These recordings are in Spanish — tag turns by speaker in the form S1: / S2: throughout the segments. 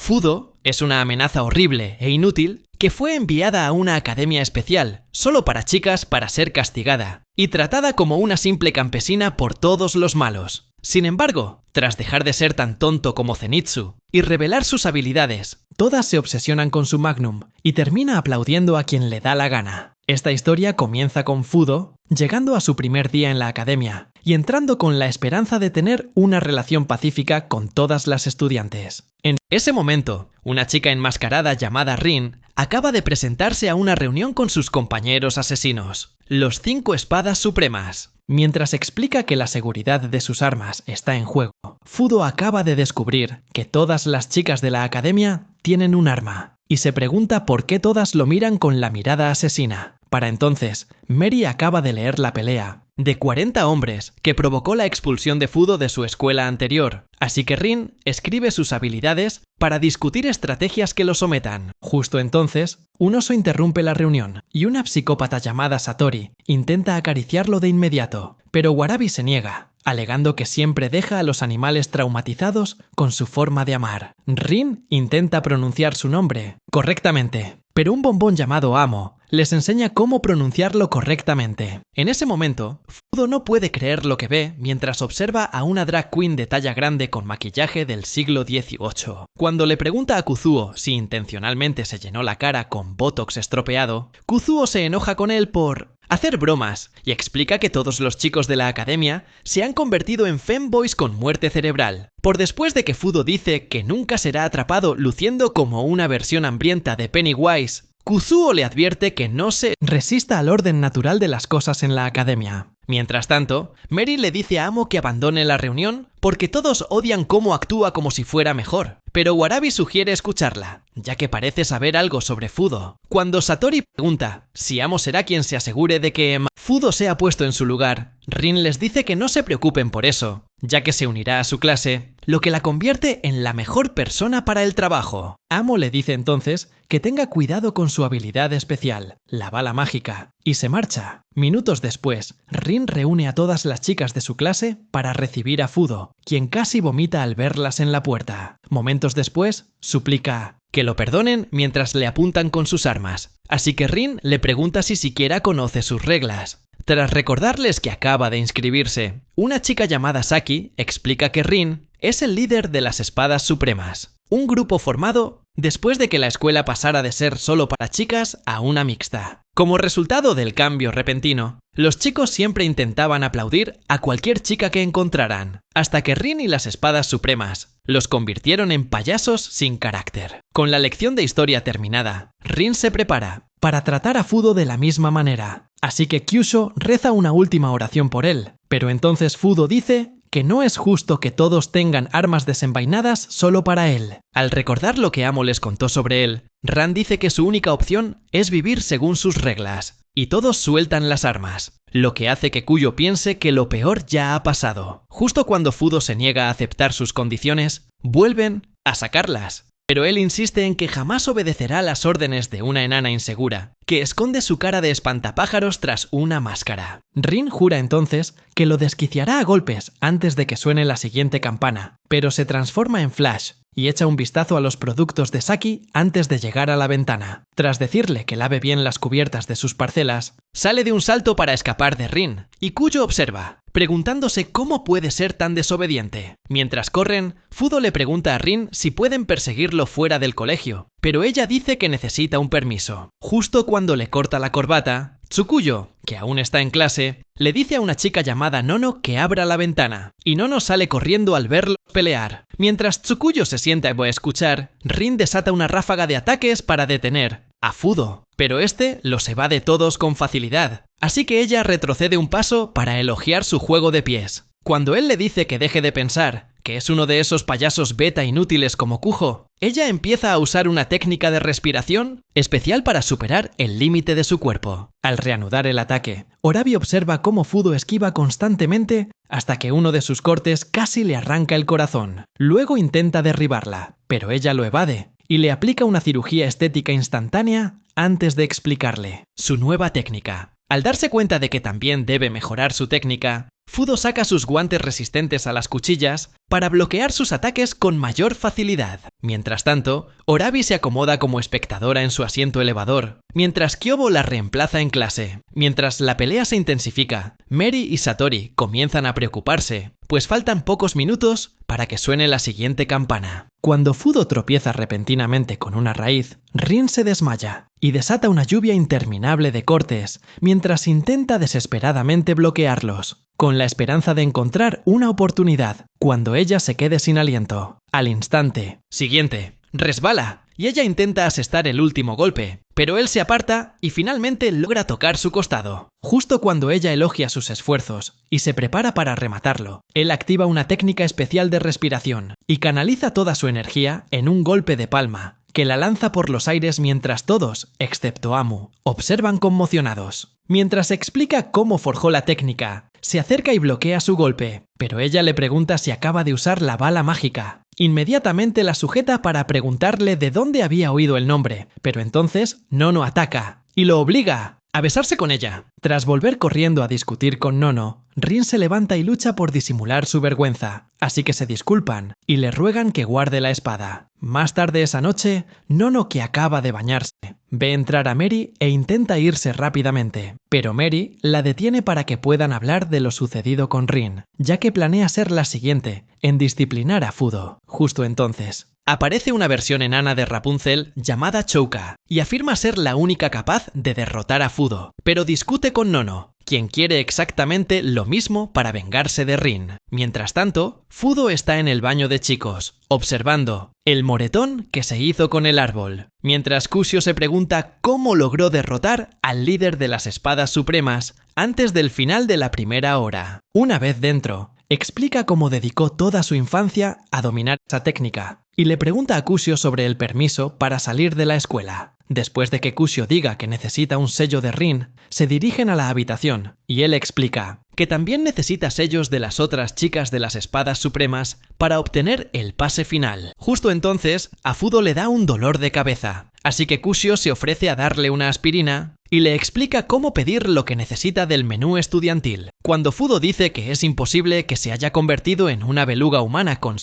S1: Fudo es una amenaza horrible e inútil que fue enviada a una academia especial, solo para chicas, para ser castigada, y tratada como una simple campesina por todos los malos. Sin embargo, tras dejar de ser tan tonto como Zenitsu y revelar sus habilidades, todas se obsesionan con su Magnum y termina aplaudiendo a quien le da la gana. Esta historia comienza con Fudo llegando a su primer día en la academia y entrando con la esperanza de tener una relación pacífica con todas las estudiantes. En ese momento, una chica enmascarada llamada Rin acaba de presentarse a una reunión con sus compañeros asesinos, los 5 espadas supremas. Mientras explica que la seguridad de sus armas está en juego, Fudo acaba de descubrir que todas las chicas de la academia tienen un arma y se pregunta por qué todas lo miran con la mirada asesina. Para entonces, Mary acaba de leer la pelea de 40 hombres que provocó la expulsión de Fudo de su escuela anterior, así que Rin escribe sus habilidades para discutir estrategias que lo sometan. Justo entonces, un oso interrumpe la reunión y una psicópata llamada Satori intenta acariciarlo de inmediato, pero Warabi se niega, alegando que siempre deja a los animales traumatizados con su forma de amar. Rin intenta pronunciar su nombre correctamente, pero un bombón llamado Amo les enseña cómo pronunciarlo correctamente. En ese momento, Fudo no puede creer lo que ve mientras observa a una drag queen de talla grande con maquillaje del siglo XVIII. Cuando le pregunta a Kuzuo si intencionalmente se llenó la cara con botox estropeado, Kuzuo se enoja con él por hacer bromas y explica que todos los chicos de la academia se han convertido en femboys con muerte cerebral. Por después de que Fudo dice que nunca será atrapado luciendo como una versión hambrienta de Pennywise, Kuzuo le advierte que no se resista al orden natural de las cosas en la academia. Mientras tanto, Mary le dice a Amo que abandone la reunión porque todos odian cómo actúa como si fuera mejor. Pero Warabi sugiere escucharla, ya que parece saber algo sobre Fudo. Cuando Satori pregunta si Amo será quien se asegure de que Fudo sea puesto en su lugar, Rin les dice que no se preocupen por eso, ya que se unirá a su clase, lo que la convierte en la mejor persona para el trabajo. Amo le dice entonces que tenga cuidado con su habilidad especial, la bala mágica, y se marcha. Minutos después, Rin reúne a todas las chicas de su clase para recibir a Fudo, quien casi vomita al verlas en la puerta. Momentos después, suplica que lo perdonen mientras le apuntan con sus armas, así que Rin le pregunta si siquiera conoce sus reglas. Tras recordarles que acaba de inscribirse, una chica llamada Saki explica que Rin es el líder de las Espadas Supremas, un grupo formado después de que la escuela pasara de ser solo para chicas a una mixta. Como resultado del cambio repentino, los chicos siempre intentaban aplaudir a cualquier chica que encontraran, hasta que Rin y las Espadas Supremas los convirtieron en payasos sin carácter. Con la lección de historia terminada, Rin se prepara para tratar a Fudo de la misma manera, así que Kyusho reza una última oración por él, pero entonces Fudo dice que no es justo que todos tengan armas desenvainadas solo para él. Al recordar lo que Amo les contó sobre él, Ran dice que su única opción es vivir según sus reglas, y todos sueltan las armas, lo que hace que Kuyo piense que lo peor ya ha pasado. Justo cuando Fudo se niega a aceptar sus condiciones, vuelven a sacarlas. Pero él insiste en que jamás obedecerá las órdenes de una enana insegura, que esconde su cara de espantapájaros tras una máscara. Rin jura entonces que lo desquiciará a golpes antes de que suene la siguiente campana, pero se transforma en Flash y echa un vistazo a los productos de Saki antes de llegar a la ventana. Tras decirle que lave bien las cubiertas de sus parcelas, sale de un salto para escapar de Rin, y Kuyo observa, preguntándose cómo puede ser tan desobediente. Mientras corren, Fudo le pregunta a Rin si pueden perseguirlo fuera del colegio, pero ella dice que necesita un permiso. Justo cuando le corta la corbata, Tsukuyo, que aún está en clase, le dice a una chica llamada Nono que abra la ventana, y Nono sale corriendo al verlos pelear. Mientras Tsukuyo se sienta a escuchar, Rin desata una ráfaga de ataques para detener a Fudo, pero este los evade todos con facilidad, así que ella retrocede un paso para elogiar su juego de pies. Cuando él le dice que deje de pensar que es uno de esos payasos beta inútiles como Kujo, ella empieza a usar una técnica de respiración especial para superar el límite de su cuerpo. Al reanudar el ataque, Orabi observa cómo Fudo esquiva constantemente hasta que uno de sus cortes casi le arranca el corazón. Luego intenta derribarla, pero ella lo evade y le aplica una cirugía estética instantánea antes de explicarle su nueva técnica. Al darse cuenta de que también debe mejorar su técnica, Fudo saca sus guantes resistentes a las cuchillas para bloquear sus ataques con mayor facilidad. Mientras tanto, Orabi se acomoda como espectadora en su asiento elevador, mientras Kyobo la reemplaza en clase. Mientras la pelea se intensifica, Meri y Satori comienzan a preocuparse, pues faltan pocos minutos para que suene la siguiente campana. Cuando Fudo tropieza repentinamente con una raíz, Rin se desmaya y desata una lluvia interminable de cortes, mientras intenta desesperadamente bloquearlos, con la esperanza de encontrar una oportunidad cuando ella se quede sin aliento. Al instante siguiente, resbala y ella intenta asestar el último golpe, pero él se aparta y finalmente logra tocar su costado. Justo cuando ella elogia sus esfuerzos y se prepara para rematarlo, él activa una técnica especial de respiración y canaliza toda su energía en un golpe de palma, que la lanza por los aires mientras todos, excepto Amu, observan conmocionados. Mientras explica cómo forjó la técnica, se acerca y bloquea su golpe, pero ella le pregunta si acaba de usar la bala mágica. Inmediatamente la sujeta para preguntarle de dónde había oído el nombre, pero entonces Nono ataca y lo obliga a besarse con ella. Tras volver corriendo a discutir con Nono, Rin se levanta y lucha por disimular su vergüenza, así que se disculpan y le ruegan que guarde la espada. Más tarde esa noche, Nono, que acaba de bañarse, ve entrar a Meri e intenta irse rápidamente, pero Meri la detiene para que puedan hablar de lo sucedido con Rin, ya que planea ser la siguiente en disciplinar a Fudo. Justo entonces, aparece una versión enana de Rapunzel llamada Chouka y afirma ser la única capaz de derrotar a Fudo, pero discute con Nono, quien quiere exactamente lo mismo para vengarse de Rin. Mientras tanto, Fudo está en el baño de chicos, observando el moretón que se hizo con el árbol, mientras Kusio se pregunta cómo logró derrotar al líder de las espadas supremas antes del final de la primera hora. Una vez dentro, explica cómo dedicó toda su infancia a dominar esa técnica y le pregunta a Kusio sobre el permiso para salir de la escuela. Después de que Kusio diga que necesita un sello de Rin, se dirigen a la habitación y él explica que también necesita sellos de las otras chicas de las espadas supremas para obtener el pase final. Justo entonces, a Fudo le da un dolor de cabeza, así que Kusio se ofrece a darle una aspirina y le explica cómo pedir lo que necesita del menú estudiantil. Cuando Fudo dice que es imposible que se haya convertido en una beluga humana con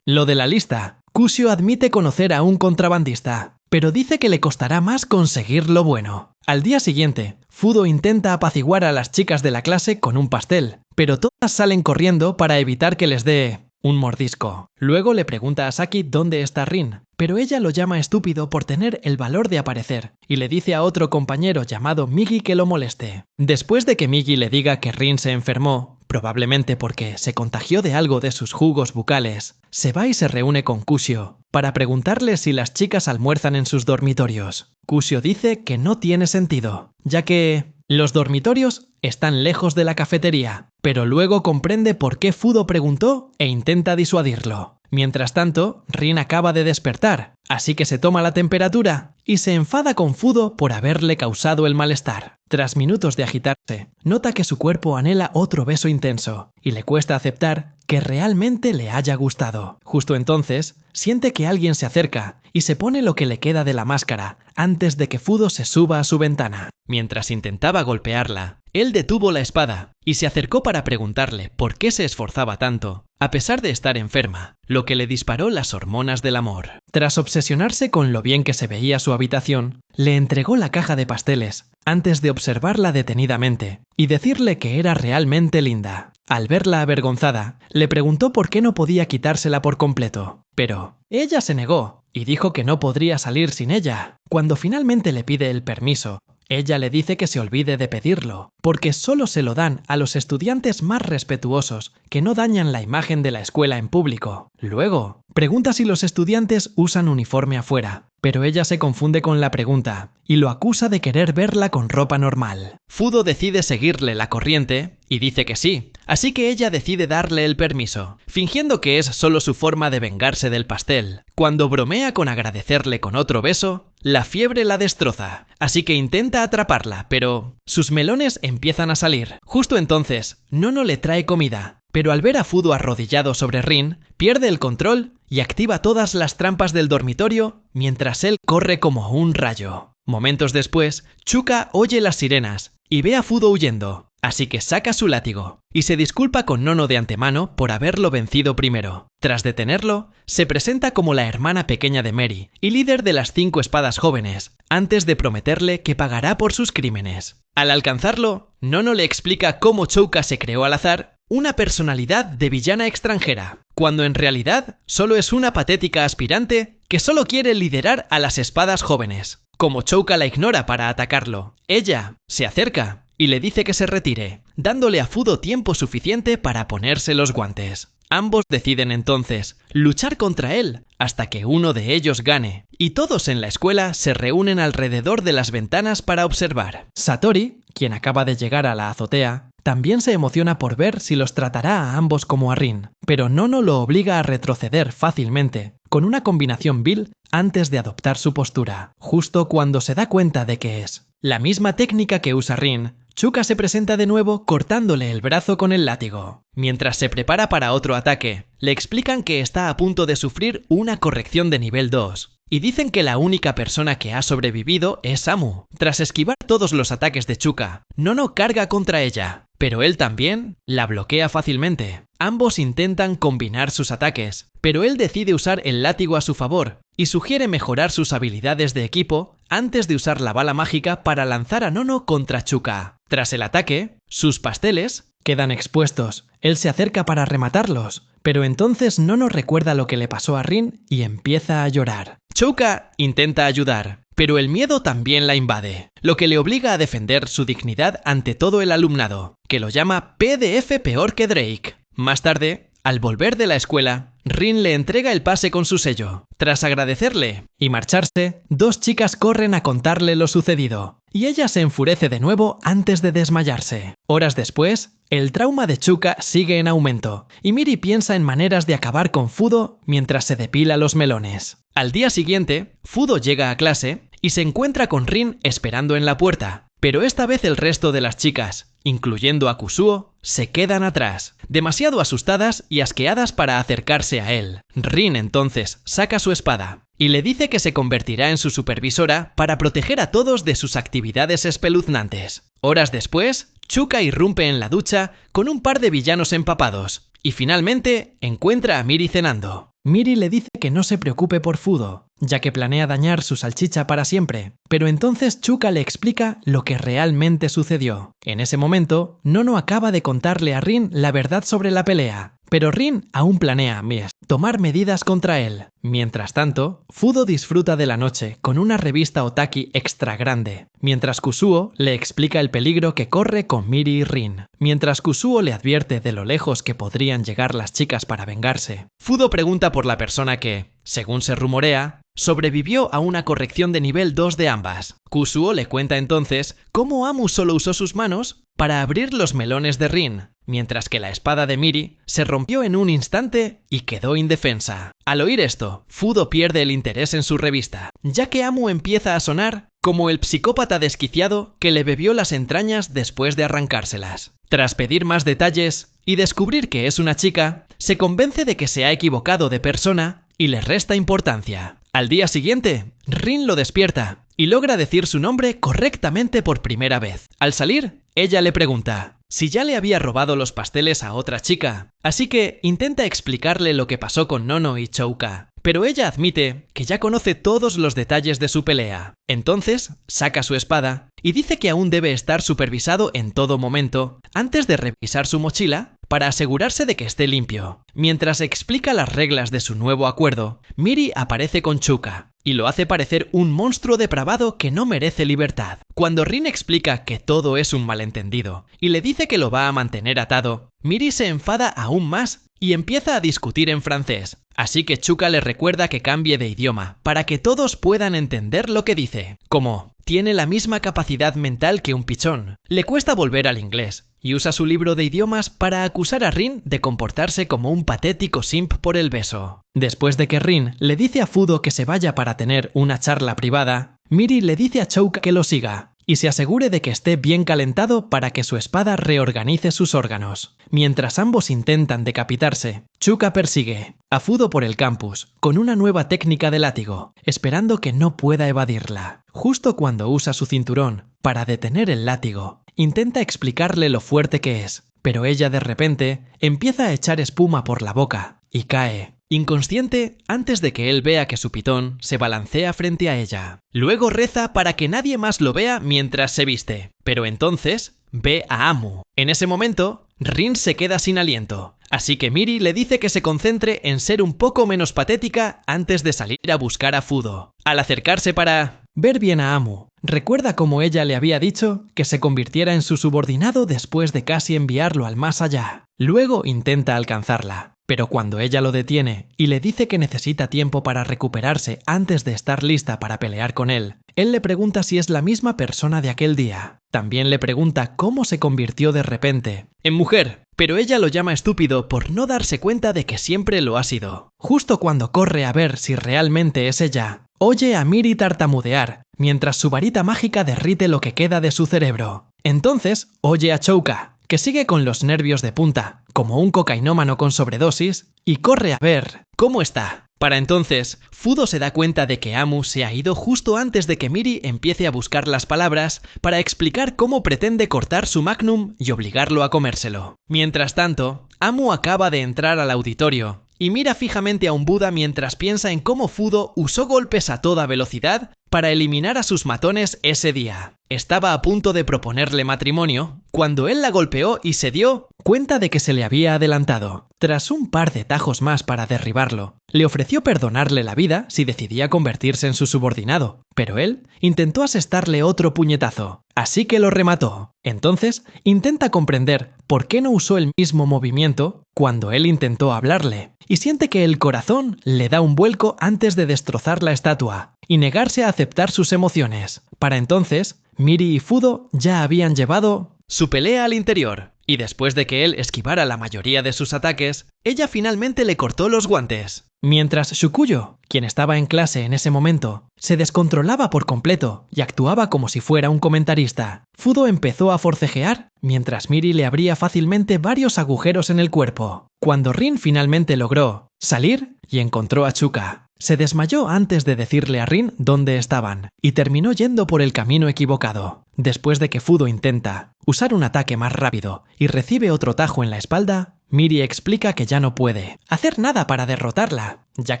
S1: lo de la lista, Kusio admite conocer a un contrabandista, pero dice que le costará más conseguir lo bueno. Al día siguiente, Fudo intenta apaciguar a las chicas de la clase con un pastel, pero todas salen corriendo para evitar que les dé un mordisco. Luego le pregunta a Saki dónde está Rin, pero ella lo llama estúpido por tener el valor de aparecer y le dice a otro compañero llamado Migi que lo moleste. Después de que Migi le diga que Rin se enfermó, probablemente porque se contagió de algo de sus jugos bucales, se va y se reúne con Kusio para preguntarle si las chicas almuerzan en sus dormitorios. Kusio dice que no tiene sentido, ya que los dormitorios están lejos de la cafetería, pero luego comprende por qué Fudo preguntó e intenta disuadirlo. Mientras tanto, Rin acaba de despertar, así que se toma la temperatura y se enfada con Fudo por haberle causado el malestar. Tras minutos de agitarse, nota que su cuerpo anhela otro beso intenso y le cuesta aceptar que realmente le haya gustado. Justo entonces, siente que alguien se acerca y se pone lo que le queda de la máscara antes de que Fudo se suba a su ventana. Mientras intentaba golpearla, él detuvo la espada y se acercó para preguntarle por qué se esforzaba tanto, a pesar de estar enferma, lo que le disparó las hormonas del amor. Tras obsesionarse con lo bien que se veía su habitación, le entregó la caja de pasteles antes de observarla detenidamente y decirle que era realmente linda. Al verla avergonzada, le preguntó por qué no podía quitársela por completo, pero ella se negó y dijo que no podría salir sin ella. Cuando finalmente le pide el permiso, ella le dice que se olvide de pedirlo, porque solo se lo dan a los estudiantes más respetuosos que no dañan la imagen de la escuela en público. Luego, pregunta si los estudiantes usan uniforme afuera, pero ella se confunde con la pregunta y lo acusa de querer verla con ropa normal. Fudo decide seguirle la corriente y dice que sí, así que ella decide darle el permiso, fingiendo que es solo su forma de vengarse del pastel. Cuando bromea con agradecerle con otro beso, la fiebre la destroza, así que intenta atraparla, pero sus melones empiezan a salir. Justo entonces, Nono le trae comida, pero al ver a Fudo arrodillado sobre Rin, pierde el control y activa todas las trampas del dormitorio mientras él corre como un rayo. Momentos después, Chuka oye las sirenas y ve a Fudo huyendo, así que saca su látigo y se disculpa con Nono de antemano por haberlo vencido primero. Tras detenerlo, se presenta como la hermana pequeña de Mary y líder de las 5 espadas jóvenes, antes de prometerle que pagará por sus crímenes. Al alcanzarlo, Nono le explica cómo Chouka se creó al azar una personalidad de villana extranjera, cuando en realidad solo es una patética aspirante que solo quiere liderar a las espadas jóvenes. Como Chouka la ignora para atacarlo, ella se acerca y le dice que se retire, dándole a Fudo tiempo suficiente para ponerse los guantes. Ambos deciden entonces luchar contra él hasta que uno de ellos gane, y todos en la escuela se reúnen alrededor de las ventanas para observar. Satori, quien acaba de llegar a la azotea, también se emociona por ver si los tratará a ambos como a Rin, pero Nono lo obliga a retroceder fácilmente, con una combinación vil antes de adoptar su postura, justo cuando se da cuenta de que es la misma técnica que usa Rin. Chouka se presenta de nuevo cortándole el brazo con el látigo. Mientras se prepara para otro ataque, le explican que está a punto de sufrir una corrección de nivel 2. Y dicen que la única persona que ha sobrevivido es Amu. Tras esquivar todos los ataques de Chouka, Nono carga contra ella, pero él también la bloquea fácilmente. Ambos intentan combinar sus ataques, pero él decide usar el látigo a su favor y sugiere mejorar sus habilidades de equipo antes de usar la bala mágica para lanzar a Nono contra Chouka. Tras el ataque, sus pasteles quedan expuestos. Él se acerca para rematarlos, pero entonces Nono recuerda lo que le pasó a Rin y empieza a llorar. Chouka intenta ayudar, pero el miedo también la invade, lo que le obliga a defender su dignidad ante todo el alumnado, que lo llama PDF peor que Drake. Más tarde, al volver de la escuela, Rin le entrega el pase con su sello. Tras agradecerle y marcharse, 2 chicas corren a contarle lo sucedido, y ella se enfurece de nuevo antes de desmayarse. Horas después, el trauma de Chouka sigue en aumento, y Miri piensa en maneras de acabar con Fudo mientras se depila los melones. Al día siguiente, Fudo llega a clase y se encuentra con Rin esperando en la puerta, pero esta vez el resto de las chicas, incluyendo a Kusuo, se quedan atrás, demasiado asustadas y asqueadas para acercarse a él. Rin entonces saca su espada y le dice que se convertirá en su supervisora para proteger a todos de sus actividades espeluznantes. Horas después, Chouka irrumpe en la ducha con un par de villanos empapados y finalmente encuentra a Miri cenando. Miri le dice que no se preocupe por Fudo, ya que planea dañar su salchicha para siempre, pero entonces Chouka le explica lo que realmente sucedió. En ese momento, Nono acaba de contarle a Rin la verdad sobre la pelea, pero Rin aún planea tomar medidas contra él. Mientras tanto, Fudo disfruta de la noche con una revista Otaki extra grande, mientras Kusuo le explica el peligro que corre con Miri y Rin. Mientras Kusuo le advierte de lo lejos que podrían llegar las chicas para vengarse, Fudo pregunta por la persona que, según se rumorea, sobrevivió a una corrección de nivel 2 de ambas. Kusuo le cuenta entonces cómo Amu solo usó sus manos para abrir los melones de Rin, mientras que la espada de Miri se rompió en un instante y quedó indefensa. Al oír esto, Fudo pierde el interés en su revista, ya que Amu empieza a sonar como el psicópata desquiciado que le bebió las entrañas después de arrancárselas. Tras pedir más detalles y descubrir que es una chica, se convence de que se ha equivocado de persona y le resta importancia. Al día siguiente, Rin lo despierta y logra decir su nombre correctamente por primera vez. Al salir, ella le pregunta si ya le había robado los pasteles a otra chica, así que intenta explicarle lo que pasó con Nono y Chouka, pero ella admite que ya conoce todos los detalles de su pelea. Entonces, saca su espada y dice que aún debe estar supervisado en todo momento antes de revisar su mochila para asegurarse de que esté limpio. Mientras explica las reglas de su nuevo acuerdo, Miri aparece con Chouka y lo hace parecer un monstruo depravado que no merece libertad. Cuando Rin explica que todo es un malentendido y le dice que lo va a mantener atado, Miri se enfada aún más y empieza a discutir en francés. Así que Chouka le recuerda que cambie de idioma para que todos puedan entender lo que dice, como tiene la misma capacidad mental que un pichón. Le cuesta volver al inglés y usa su libro de idiomas para acusar a Rin de comportarse como un patético simp por el beso. Después de que Rin le dice a Fudo que se vaya para tener una charla privada, Miri le dice a Chouka que lo siga y se asegure de que esté bien calentado para que su espada reorganice sus órganos. Mientras ambos intentan decapitarse, Chouka persigue a Fudo por el campus con una nueva técnica de látigo, esperando que no pueda evadirla. Justo cuando usa su cinturón para detener el látigo Intenta explicarle lo fuerte que es, pero ella de repente empieza a echar espuma por la boca y cae, inconsciente, antes de que él vea que su pitón se balancea frente a ella. Luego reza para que nadie más lo vea mientras se viste, pero entonces ve a Amu. En ese momento, Rin se queda sin aliento, así que Miri le dice que se concentre en ser un poco menos patética antes de salir a buscar a Fudo. Al acercarse para ver bien a Amu, recuerda cómo ella le había dicho que se convirtiera en su subordinado después de casi enviarlo al más allá. Luego intenta alcanzarla, pero cuando ella lo detiene y le dice que necesita tiempo para recuperarse antes de estar lista para pelear con él le pregunta si es la misma persona de aquel día. También le pregunta cómo se convirtió de repente en mujer, pero ella lo llama estúpido por no darse cuenta de que siempre lo ha sido. Justo cuando corre a ver si realmente es ella, oye a Miri tartamudear, mientras su varita mágica derrite lo que queda de su cerebro. Entonces, oye a Chouka, que sigue con los nervios de punta, como un cocainómano con sobredosis, y corre a ver cómo está. Para entonces, Fudo se da cuenta de que Amu se ha ido justo antes de que Miri empiece a buscar las palabras para explicar cómo pretende cortar su magnum y obligarlo a comérselo. Mientras tanto, Amu acaba de entrar al auditorio y mira fijamente a un Buda mientras piensa en cómo Fudo usó golpes a toda velocidad para eliminar a sus matones ese día. Estaba a punto de proponerle matrimonio cuando él la golpeó y se dio cuenta de que se le había adelantado. Tras un par de tajos más para derribarlo, le ofreció perdonarle la vida si decidía convertirse en su subordinado, pero él intentó asestarle otro puñetazo, así que lo remató. Entonces, intenta comprender por qué no usó el mismo movimiento cuando él intentó hablarle, y siente que el corazón le da un vuelco antes de destrozar la estatua y negarse a aceptar sus emociones. Para entonces, Miri y Fudo ya habían llevado su pelea al interior, y después de que él esquivara la mayoría de sus ataques, ella finalmente le cortó los guantes. Mientras Shukuyo, quien estaba en clase en ese momento, se descontrolaba por completo y actuaba como si fuera un comentarista, Fudo empezó a forcejear mientras Miri le abría fácilmente varios agujeros en el cuerpo. Cuando Rin finalmente logró salir y encontró a Chuka, se desmayó antes de decirle a Rin dónde estaban y terminó yendo por el camino equivocado. Después de que Fudo intenta usar un ataque más rápido y recibe otro tajo en la espalda, Miri explica que ya no puede hacer nada para derrotarla, ya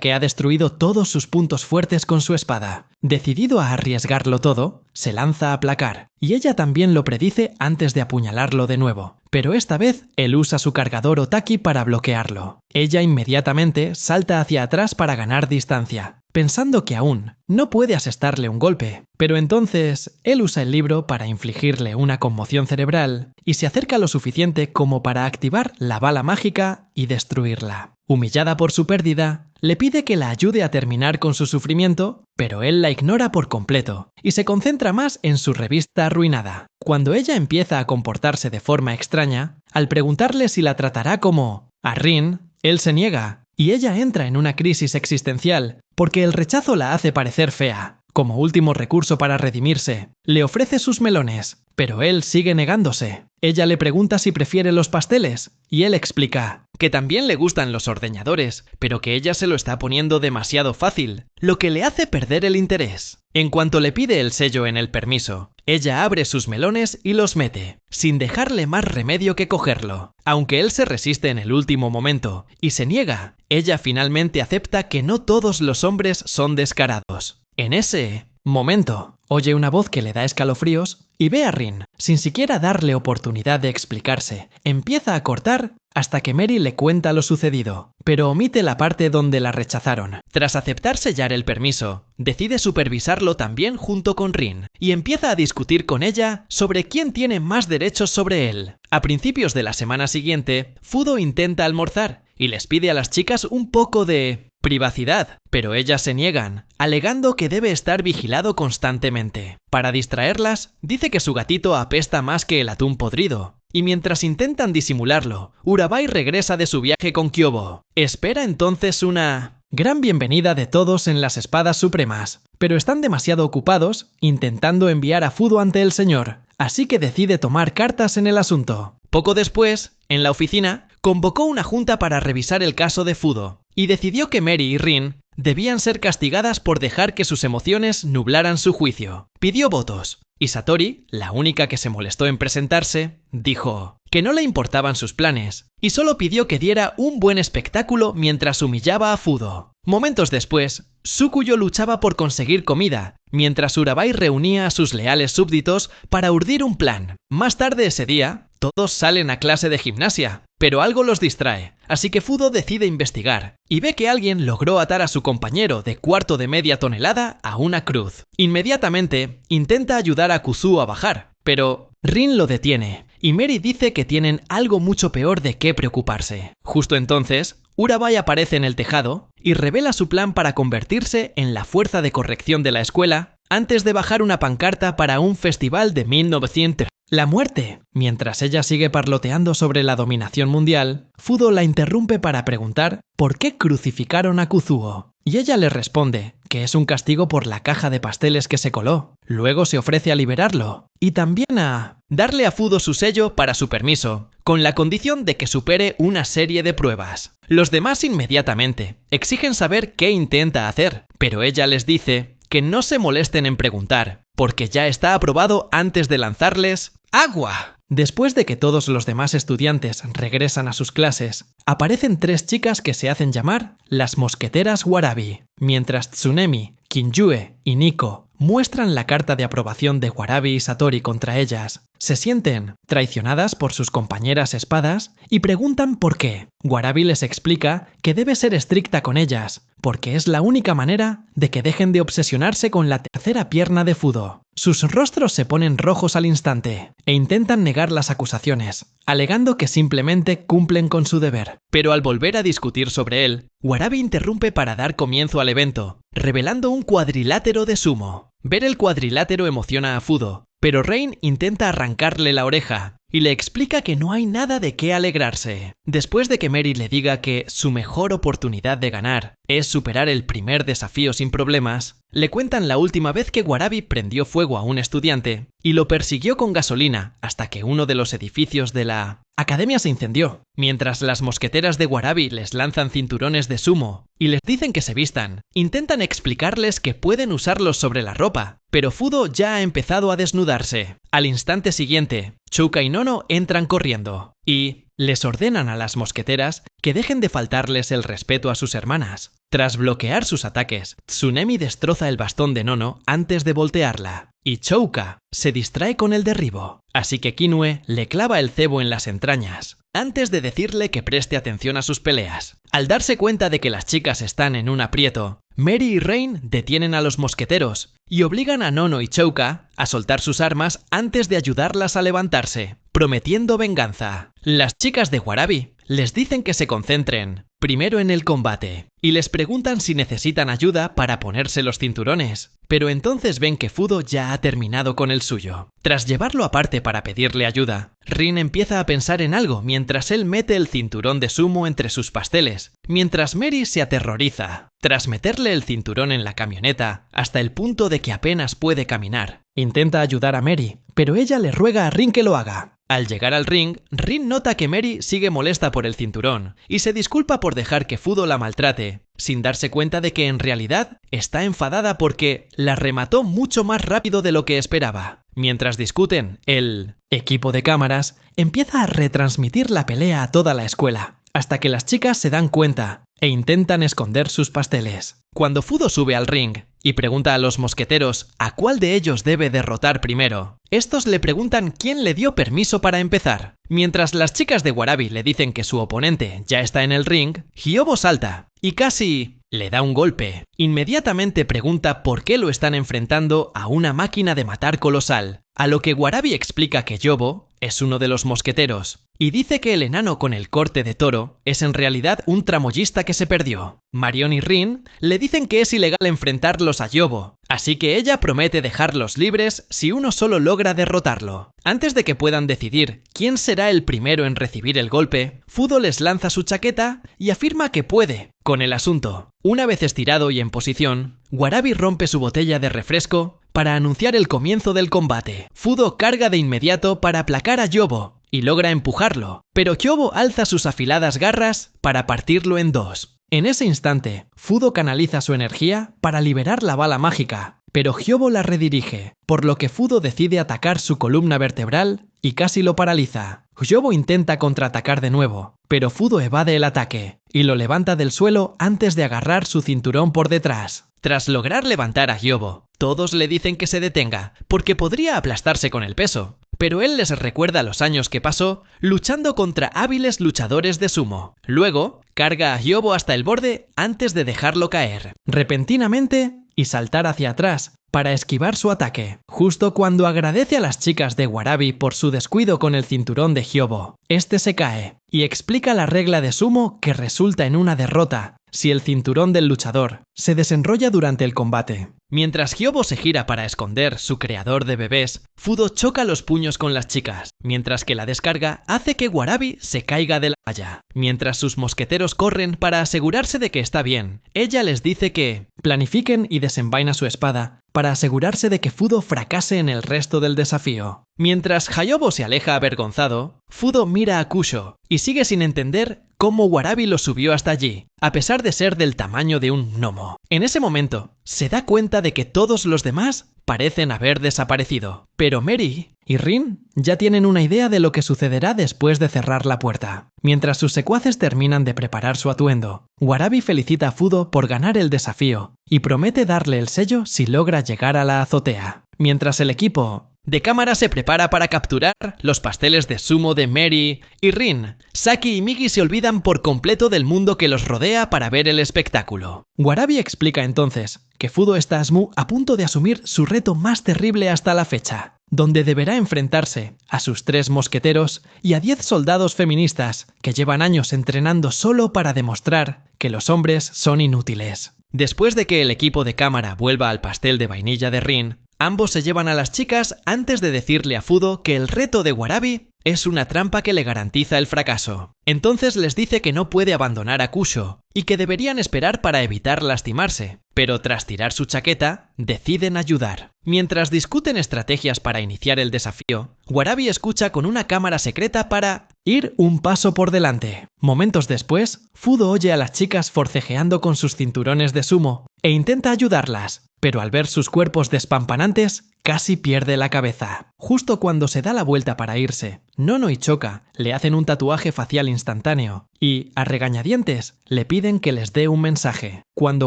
S1: que ha destruido todos sus puntos fuertes con su espada. Decidido a arriesgarlo todo, se lanza a aplacar, y ella también lo predice antes de apuñalarlo de nuevo, pero esta vez él usa su cargador Otaki para bloquearlo. Ella inmediatamente salta hacia atrás para ganar distancia, pensando que aún no puede asestarle un golpe, pero entonces él usa el libro para infligirle una conmoción cerebral y se acerca lo suficiente como para activar la bala mágica y destruirla. Humillada por su pérdida, le pide que la ayude a terminar con su sufrimiento, pero él la ignora por completo y se concentra más en su revista arruinada. Cuando ella empieza a comportarse de forma extraña, al preguntarle si la tratará como a Rin, él se niega y ella entra en una crisis existencial porque el rechazo la hace parecer fea. Como último recurso para redimirse, le ofrece sus melones, pero él sigue negándose. Ella le pregunta si prefiere los pasteles, y él explica que también le gustan los ordeñadores, pero que ella se lo está poniendo demasiado fácil, lo que le hace perder el interés. En cuanto le pide el sello en el permiso, ella abre sus melones y los mete, sin dejarle más remedio que cogerlo. Aunque él se resiste en el último momento y se niega, ella finalmente acepta que no todos los hombres son descarados. En ese momento, oye una voz que le da escalofríos y ve a Rin, sin siquiera darle oportunidad de explicarse. Empieza a cortar hasta que Mary le cuenta lo sucedido, pero omite la parte donde la rechazaron. Tras aceptar sellar el permiso, decide supervisarlo también junto con Rin y empieza a discutir con ella sobre quién tiene más derechos sobre él. A principios de la semana siguiente, Fudo intenta almorzar y les pide a las chicas un poco de privacidad, pero ellas se niegan, alegando que debe estar vigilado constantemente. Para distraerlas, dice que su gatito apesta más que el atún podrido. Y mientras intentan disimularlo, Urabai regresa de su viaje con Kyobo. Espera entonces una gran bienvenida de todos en las espadas supremas, pero están demasiado ocupados intentando enviar a Fudo ante el señor, así que decide tomar cartas en el asunto. Poco después, en la oficina, convocó una junta para revisar el caso de Fudo, y decidió que Mary y Rin Debían ser castigadas por dejar que sus emociones nublaran su juicio. Pidió votos. Y Satori, la única que se molestó en presentarse, dijo que no le importaban sus planes y solo pidió que diera un buen espectáculo mientras humillaba a Fudo. Momentos después, Tsukuyo luchaba por conseguir comida, mientras Urabai reunía a sus leales súbditos para urdir un plan. Más tarde ese día, todos salen a clase de gimnasia, pero algo los distrae, así que Fudo decide investigar y ve que alguien logró atar a su compañero de cuarto de media tonelada a una cruz. Inmediatamente, intenta ayudar a Kuzuo a bajar, pero Rin lo detiene y Mary dice que tienen algo mucho peor de qué preocuparse. Justo entonces, Urabai aparece en el tejado y revela su plan para convertirse en la fuerza de corrección de la escuela antes de bajar una pancarta para un festival de 1900. La muerte. Mientras ella sigue parloteando sobre la dominación mundial, Fudo la interrumpe para preguntar por qué crucificaron a Kuzuo. Y ella le responde que es un castigo por la caja de pasteles que se coló. Luego se ofrece a liberarlo y también a darle a Fudo su sello para su permiso, con la condición de que supere una serie de pruebas. Los demás inmediatamente exigen saber qué intenta hacer, pero ella les dice que no se molesten en preguntar, porque ya está aprobado antes de lanzarles ¡agua! Después de que todos los demás estudiantes regresan a sus clases, aparecen 3 chicas que se hacen llamar las mosqueteras Warabi, mientras Tsunemi, Kinjue y Nico muestran la carta de aprobación de Warabi y Satori contra ellas. Se sienten traicionadas por sus compañeras espadas y preguntan por qué. Warabi les explica que debe ser estricta con ellas, porque es la única manera de que dejen de obsesionarse con la tercera pierna de Fudo. Sus rostros se ponen rojos al instante e intentan negar las acusaciones, alegando que simplemente cumplen con su deber. Pero al volver a discutir sobre él, Warabi interrumpe para dar comienzo al evento, revelando un cuadrilátero de sumo. Ver el cuadrilátero emociona a Fudo, pero Rain intenta arrancarle la oreja y le explica que no hay nada de qué alegrarse. Después de que Mary le diga que su mejor oportunidad de ganar es superar el primer desafío sin problemas, le cuentan la última vez que Warabi prendió fuego a un estudiante y lo persiguió con gasolina hasta que uno de los edificios de la academia se incendió. Mientras las mosqueteras de Warabi les lanzan cinturones de sumo y les dicen que se vistan, intentan explicarles que pueden usarlos sobre la ropa, pero Fudo ya ha empezado a desnudarse. Al instante siguiente, Chouka y Nono entran corriendo y les ordenan a las mosqueteras que dejen de faltarles el respeto a sus hermanas. Tras bloquear sus ataques, Tsunemi destroza el bastón de Nono antes de voltearla, y Chouka se distrae con el derribo, así que Kinue le clava el cebo en las entrañas, antes de decirle que preste atención a sus peleas. Al darse cuenta de que las chicas están en un aprieto, Mary y Rain detienen a los mosqueteros y obligan a Nono y Chouka a soltar sus armas antes de ayudarlas a levantarse, prometiendo venganza. Las chicas de Warabi les dicen que se concentren primero en el combate y les preguntan si necesitan ayuda para ponerse los cinturones, pero entonces ven que Fudo ya ha terminado con el suyo. Tras llevarlo aparte para pedirle ayuda, Rin empieza a pensar en algo mientras él mete el cinturón de sumo entre sus pasteles, mientras Mary se aterroriza. Tras meterle el cinturón en la camioneta, hasta el punto de que apenas puede caminar, intenta ayudar a Mary, pero ella le ruega a Rin que lo haga. Al llegar al ring, Rin nota que Mary sigue molesta por el cinturón y se disculpa por dejar que Fudo la maltrate, sin darse cuenta de que en realidad está enfadada porque la remató mucho más rápido de lo que esperaba. Mientras discuten, el equipo de cámaras empieza a retransmitir la pelea a toda la escuela, hasta que las chicas se dan cuenta e intentan esconder sus pasteles. Cuando Fudo sube al ring y pregunta a los mosqueteros a cuál de ellos debe derrotar primero, estos le preguntan quién le dio permiso para empezar. Mientras las chicas de Warabi le dicen que su oponente ya está en el ring, Hyobo salta y casi le da un golpe. Inmediatamente pregunta por qué lo están enfrentando a una máquina de matar colosal, a lo que Warabi explica que Hyobo es uno de los mosqueteros y dice que el enano con el corte de toro es en realidad un tramoyista que se perdió. Marion y Rin le dicen que es ilegal enfrentarlos a Hyobo, así que ella promete dejarlos libres si uno solo logra derrotarlo. Antes de que puedan decidir quién será el primero en recibir el golpe, Fudo les lanza su chaqueta y afirma que puede con el asunto. Una vez estirado y en posición, Warabi rompe su botella de refresco para anunciar el comienzo del combate. Fudo carga de inmediato para aplacar a Hyobo y logra empujarlo, pero Hyobo alza sus afiladas garras para partirlo en dos. En ese instante, Fudo canaliza su energía para liberar la bala mágica, pero Hyobo la redirige, por lo que Fudo decide atacar su columna vertebral y casi lo paraliza. Hyobo intenta contraatacar de nuevo, pero Fudo evade el ataque y lo levanta del suelo antes de agarrar su cinturón por detrás. Tras lograr levantar a Hyobo, todos le dicen que se detenga, porque podría aplastarse con el peso. Pero él les recuerda los años que pasó luchando contra hábiles luchadores de sumo. Luego, carga a Hyobo hasta el borde antes de dejarlo caer repentinamente y saltar hacia atrás para esquivar su ataque, justo cuando agradece a las chicas de Warabi por su descuido con el cinturón de Hyobo. Este se cae y explica la regla de sumo que resulta en una derrota si el cinturón del luchador se desenrolla durante el combate. Mientras Hyobo se gira para esconder su creador de bebés, Fudo choca los puños con las chicas, mientras que la descarga hace que Warabi se caiga de la valla. Mientras sus mosqueteros corren para asegurarse de que está bien, ella les dice que planifiquen y desenvaina su espada para asegurarse de que Fudo fracase en el resto del desafío. Mientras Hyobo se aleja avergonzado, Fudo mira a Kusho y sigue sin entender cómo Warabi lo subió hasta allí, a pesar de ser del tamaño de un gnomo. En ese momento, se da cuenta de que todos los demás parecen haber desaparecido, pero Mary y Rin ya tienen una idea de lo que sucederá después de cerrar la puerta. Mientras sus secuaces terminan de preparar su atuendo, Warabi felicita a Fudo por ganar el desafío y promete darle el sello si logra llegar a la azotea. Mientras el equipo de cámara se prepara para capturar los pasteles de sumo de Mary y Rin, Saki y Migi se olvidan por completo del mundo que los rodea para ver el espectáculo. Warabi explica entonces que Fudo está a punto de asumir su reto más terrible hasta la fecha, donde deberá enfrentarse a sus 3 mosqueteros y a 10 soldados feministas que llevan años entrenando solo para demostrar que los hombres son inútiles. Después de que el equipo de cámara vuelva al pastel de vainilla de Rin, ambos se llevan a las chicas antes de decirle a Fudo que el reto de Warabi es una trampa que le garantiza el fracaso. Entonces les dice que no puede abandonar a Kusho y que deberían esperar para evitar lastimarse, pero tras tirar su chaqueta, deciden ayudar. Mientras discuten estrategias para iniciar el desafío, Warabi escucha con una cámara secreta para ir un paso por delante. Momentos después, Fudo oye a las chicas forcejeando con sus cinturones de sumo e intenta ayudarlas, pero al ver sus cuerpos despampanantes, casi pierde la cabeza. Justo cuando se da la vuelta para irse, Nono y Choka le hacen un tatuaje facial instantáneo y, a regañadientes, le piden que les dé un mensaje. Cuando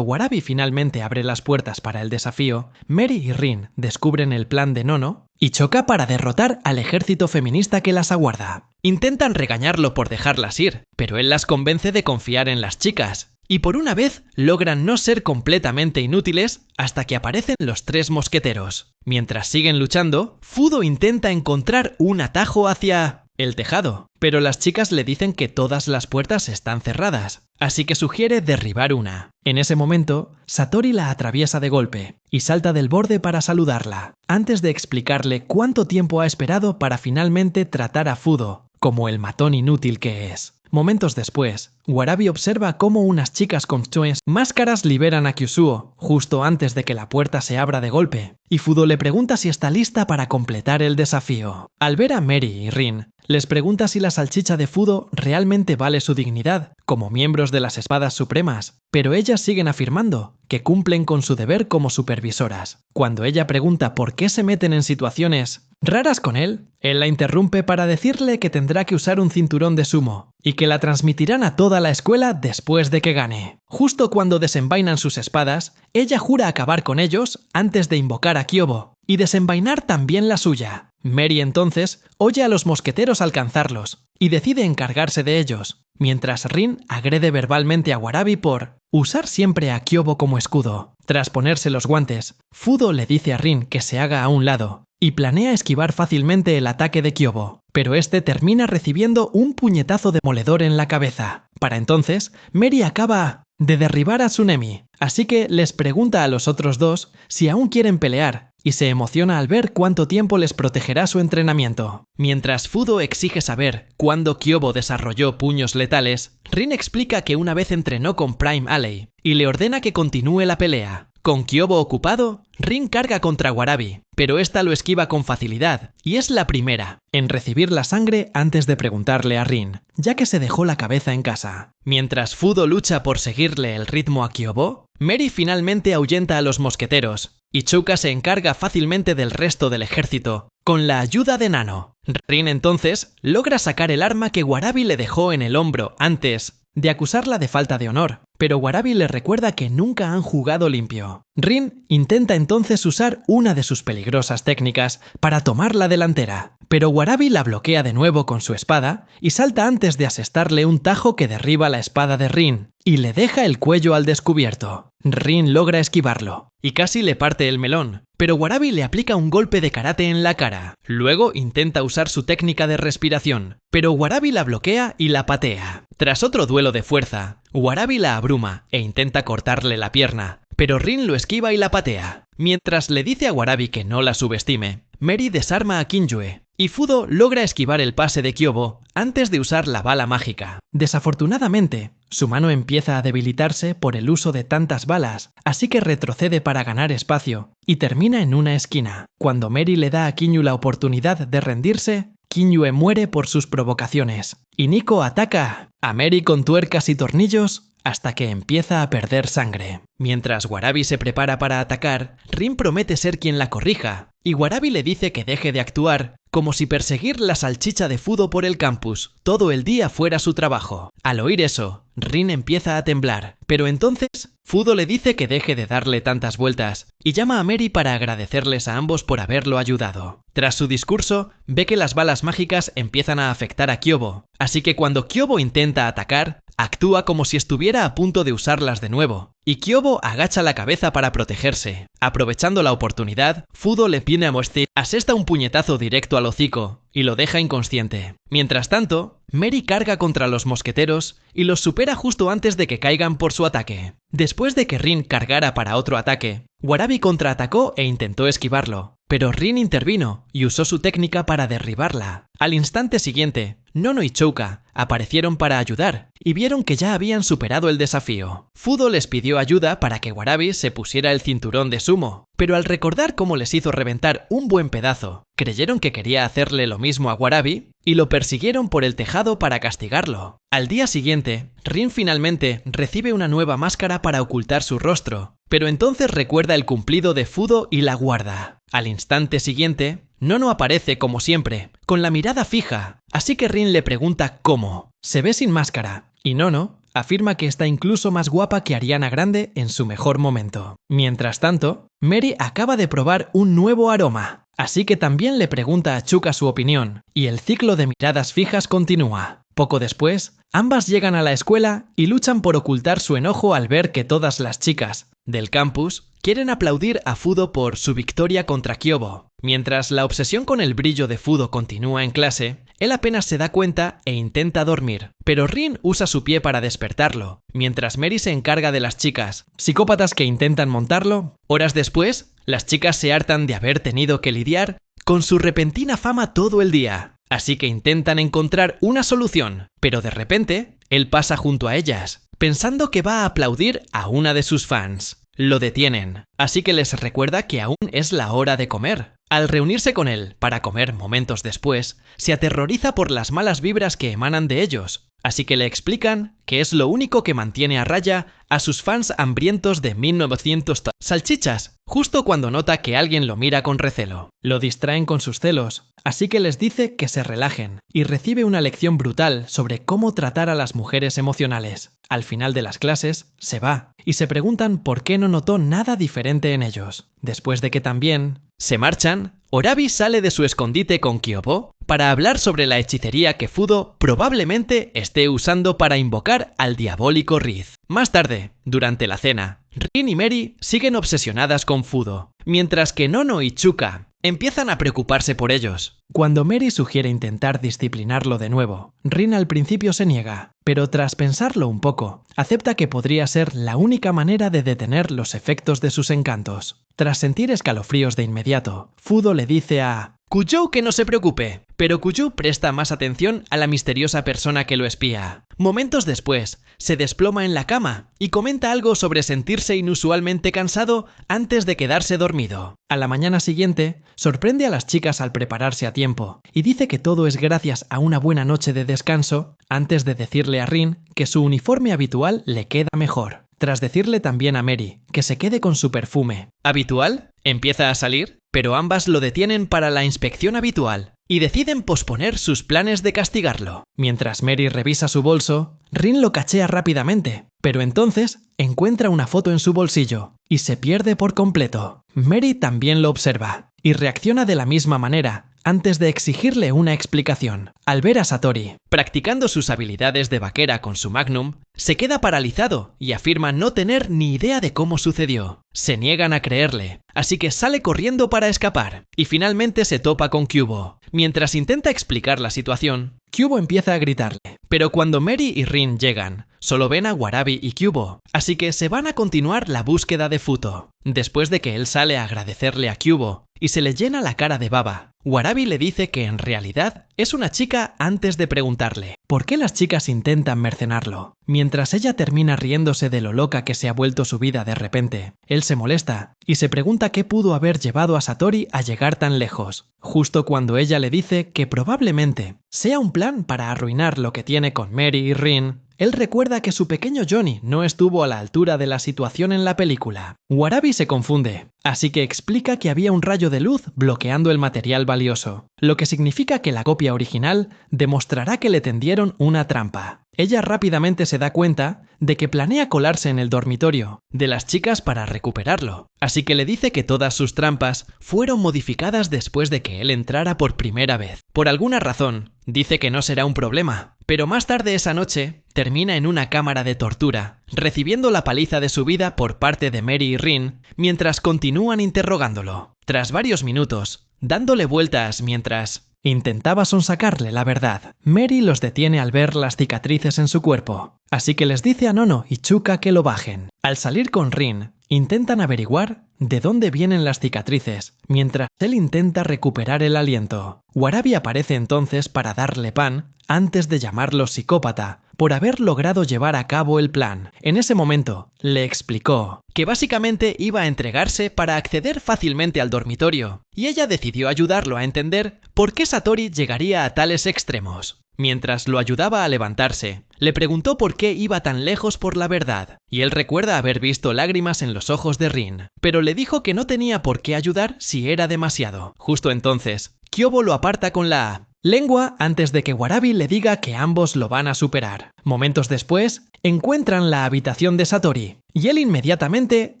S1: Warabi finalmente abre las puertas para el desafío, Mary y Rin descubren el plan de Nono y Choka para derrotar al ejército feminista que las aguarda. Intentan regañarlo por dejarlas ir, pero él las convence de confiar en las chicas. Y por una vez logran no ser completamente inútiles hasta que aparecen los 3 mosqueteros. Mientras siguen luchando, Fudo intenta encontrar un atajo hacia el tejado, pero las chicas le dicen que todas las puertas están cerradas, así que sugiere derribar una. En ese momento, Satori la atraviesa de golpe y salta del borde para saludarla, antes de explicarle cuánto tiempo ha esperado para finalmente tratar a Fudo como el matón inútil que es. Momentos después, Warabi observa cómo unas chicas con máscaras liberan a Kyusuo justo antes de que la puerta se abra de golpe, y Fudo le pregunta si está lista para completar el desafío. Al ver a Mary y Rin, les pregunta si la salchicha de Fudo realmente vale su dignidad como miembros de las Espadas Supremas, pero ellas siguen afirmando que cumplen con su deber como supervisoras. Cuando ella pregunta por qué se meten en situaciones raras con él la interrumpe para decirle que tendrá que usar un cinturón de sumo y que la transmitirán a toda la escuela después de que gane. Justo cuando desenvainan sus espadas, ella jura acabar con ellos antes de invocar a Kyobo y desenvainar también la suya. Mary entonces oye a los mosqueteros alcanzarlos y decide encargarse de ellos, mientras Rin agrede verbalmente a Warabi por usar siempre a Kyobo como escudo. Tras ponerse los guantes, Fudo le dice a Rin que se haga a un lado y planea esquivar fácilmente el ataque de Kyobo, pero este termina recibiendo un puñetazo demoledor en la cabeza. Para entonces, Mary acaba de derribar a Tsunemi, así que les pregunta a los otros dos si aún quieren pelear y se emociona al ver cuánto tiempo les protegerá su entrenamiento. Mientras Fudo exige saber cuándo Kyobo desarrolló puños letales, Rin explica que una vez entrenó con Prime Alley y le ordena que continúe la pelea. Con Kyobo ocupado, Rin carga contra Warabi, pero esta lo esquiva con facilidad, y es la primera en recibir la sangre antes de preguntarle a Rin, ya que se dejó la cabeza en casa. Mientras Fudo lucha por seguirle el ritmo a Kyobo, Mary finalmente ahuyenta a los mosqueteros, y Chouka se encarga fácilmente del resto del ejército, con la ayuda de Nano. Rin entonces logra sacar el arma que Warabi le dejó en el hombro antes de acusarla de falta de honor, pero Warabi le recuerda que nunca han jugado limpio. Rin intenta entonces usar una de sus peligrosas técnicas para tomar la delantera, pero Warabi la bloquea de nuevo con su espada y salta antes de asestarle un tajo que derriba la espada de Rin y le deja el cuello al descubierto. Rin logra esquivarlo y casi le parte el melón, pero Warabi le aplica un golpe de karate en la cara. Luego intenta usar su técnica de respiración, pero Warabi la bloquea y la patea. Tras otro duelo de fuerza, Warabi la abruma e intenta cortarle la pierna, pero Rin lo esquiva y la patea. Mientras le dice a Warabi que no la subestime, Mary desarma a Kinjue, y Fudo logra esquivar el pase de Kyobo antes de usar la bala mágica. Desafortunadamente, su mano empieza a debilitarse por el uso de tantas balas, así que retrocede para ganar espacio, y termina en una esquina. Cuando Mary le da a Kinyu la oportunidad de rendirse, Kinjue muere por sus provocaciones, y Nico ataca a Mary con tuercas y tornillos hasta que empieza a perder sangre. Mientras Warabi se prepara para atacar, Rin promete ser quien la corrija, y Warabi le dice que deje de actuar como si perseguir la salchicha de Fudo por el campus todo el día fuera su trabajo. Al oír eso, Rin empieza a temblar, pero entonces Fudo le dice que deje de darle tantas vueltas y llama a Mary para agradecerles a ambos por haberlo ayudado. Tras su discurso, ve que las balas mágicas empiezan a afectar a Kyobo, así que cuando Kyobo intenta atacar, actúa como si estuviera a punto de usarlas de nuevo, y Kyobo agacha la cabeza para protegerse. Aprovechando la oportunidad, Fudo le pide a Mosti, asesta un puñetazo directo al hocico y lo deja inconsciente. Mientras tanto, Mary carga contra los mosqueteros y los supera justo antes de que caigan por su ataque. Después de que Rin cargara para otro ataque, Warabi contraatacó e intentó esquivarlo, pero Rin intervino y usó su técnica para derribarla. Al instante siguiente, Nono y Chouka aparecieron para ayudar y vieron que ya habían superado el desafío. Fudo les pidió ayuda para que Warabi se pusiera el cinturón de sumo, pero al recordar cómo les hizo reventar un buen pedazo, creyeron que quería hacerle lo mismo a Warabi y lo persiguieron por el tejado para castigarlo. Al día siguiente, Rin finalmente recibe una nueva máscara para ocultar su rostro, pero entonces recuerda el cumplido de Fudo y la guarda. Al instante siguiente, Nono aparece como siempre, con la mirada fija, así que Rin le pregunta cómo. Se ve sin máscara, y Nono afirma que está incluso más guapa que Ariana Grande en su mejor momento. Mientras tanto, Mary acaba de probar un nuevo aroma, así que también le pregunta a Chouka su opinión, y el ciclo de miradas fijas continúa. Poco después, ambas llegan a la escuela y luchan por ocultar su enojo al ver que todas las chicas del campus quieren aplaudir a Fudo por su victoria contra Kyobo. Mientras la obsesión con el brillo de Fudo continúa en clase, él apenas se da cuenta e intenta dormir, pero Rin usa su pie para despertarlo, mientras Mary se encarga de las chicas, psicópatas que intentan montarlo. Horas después, las chicas se hartan de haber tenido que lidiar con su repentina fama todo el día, así que intentan encontrar una solución, pero de repente, él pasa junto a ellas, pensando que va a aplaudir a una de sus fans. Lo detienen, así que les recuerda que aún es la hora de comer. Al reunirse con él para comer momentos después, se aterroriza por las malas vibras que emanan de ellos, así que le explican que es lo único que mantiene a raya a sus fans hambrientos de 1900 salchichas, justo cuando nota que alguien lo mira con recelo. Lo distraen con sus celos, así que les dice que se relajen, y recibe una lección brutal sobre cómo tratar a las mujeres emocionales. Al final de las clases, se va, y se preguntan por qué no notó nada diferente en ellos. Después de que también se marchan, Orabi sale de su escondite con Kyobo para hablar sobre la hechicería que Fudo probablemente esté usando para invocar al diabólico Riz. Más tarde, durante la cena, Rin y Mary siguen obsesionadas con Fudo, mientras que Nono y Chouka empiezan a preocuparse por ellos. Cuando Mary sugiere intentar disciplinarlo de nuevo, Rin al principio se niega, pero tras pensarlo un poco, acepta que podría ser la única manera de detener los efectos de sus encantos. Tras sentir escalofríos de inmediato, Fudo le dice a Kujou que no se preocupe, pero Kujou presta más atención a la misteriosa persona que lo espía. Momentos después, se desploma en la cama y comenta algo sobre sentirse inusualmente cansado antes de quedarse dormido. A la mañana siguiente, sorprende a las chicas al prepararse a tiempo y dice que todo es gracias a una buena noche de descanso antes de decirle a Rin que su uniforme habitual le queda mejor. Tras decirle también a Mary que se quede con su perfume. ¿Habitual? Empieza a salir, pero ambas lo detienen para la inspección habitual y deciden posponer sus planes de castigarlo. Mientras Mary revisa su bolso, Rin lo cachea rápidamente, pero entonces encuentra una foto en su bolsillo y se pierde por completo. Mary también lo observa y reacciona de la misma manera antes de exigirle una explicación. Al ver a Satori practicando sus habilidades de vaquera con su Magnum, se queda paralizado y afirma no tener ni idea de cómo sucedió. Se niegan a creerle, así que sale corriendo para escapar y finalmente se topa con Kyuubo. Mientras intenta explicar la situación, Kyuubo empieza a gritarle, pero cuando Mary y Rin llegan, solo ven a Warabi y Kyuubo, así que se van a continuar la búsqueda de Futo. Después de que él sale a agradecerle a Kyuubo y se le llena la cara de baba, Warabi le dice que en realidad es una chica antes de preguntarle ¿por qué las chicas intentan mercenarlo? Mientras ella termina riéndose de lo loca que se ha vuelto su vida de repente, él se molesta y se pregunta qué pudo haber llevado a Satori a llegar tan lejos, justo cuando ella le dice que probablemente sea un plan para arruinar lo que tiene con Mary y Rin. Él recuerda que su pequeño Johnny no estuvo a la altura de la situación en la película. Warabi se confunde, así que explica que había un rayo de luz bloqueando el material valioso, lo que significa que la copia original demostrará que le tendieron una trampa. Ella rápidamente se da cuenta de que planea colarse en el dormitorio de las chicas para recuperarlo, así que le dice que todas sus trampas fueron modificadas después de que él entrara por primera vez. Por alguna razón, dice que no será un problema, pero más tarde esa noche termina en una cámara de tortura, recibiendo la paliza de su vida por parte de Mary y Rin mientras continúan interrogándolo. Tras varios minutos, dándole vueltas mientras intentaba sonsacarle la verdad, Mary los detiene al ver las cicatrices en su cuerpo, así que les dice a Nono y Chuka que lo bajen. Al salir con Rin, intentan averiguar de dónde vienen las cicatrices, mientras él intenta recuperar el aliento. Warabi aparece entonces para darle pan antes de llamarlo psicópata por haber logrado llevar a cabo el plan. En ese momento, le explicó que básicamente iba a entregarse para acceder fácilmente al dormitorio, y ella decidió ayudarlo a entender por qué Satori llegaría a tales extremos. Mientras lo ayudaba a levantarse, le preguntó por qué iba tan lejos por la verdad, y él recuerda haber visto lágrimas en los ojos de Rin, pero le dijo que no tenía por qué ayudar si era demasiado. Justo entonces, Kyobo lo aparta con la lengua antes de que Warabi le diga que ambos lo van a superar. Momentos después, encuentran la habitación de Satori, y él inmediatamente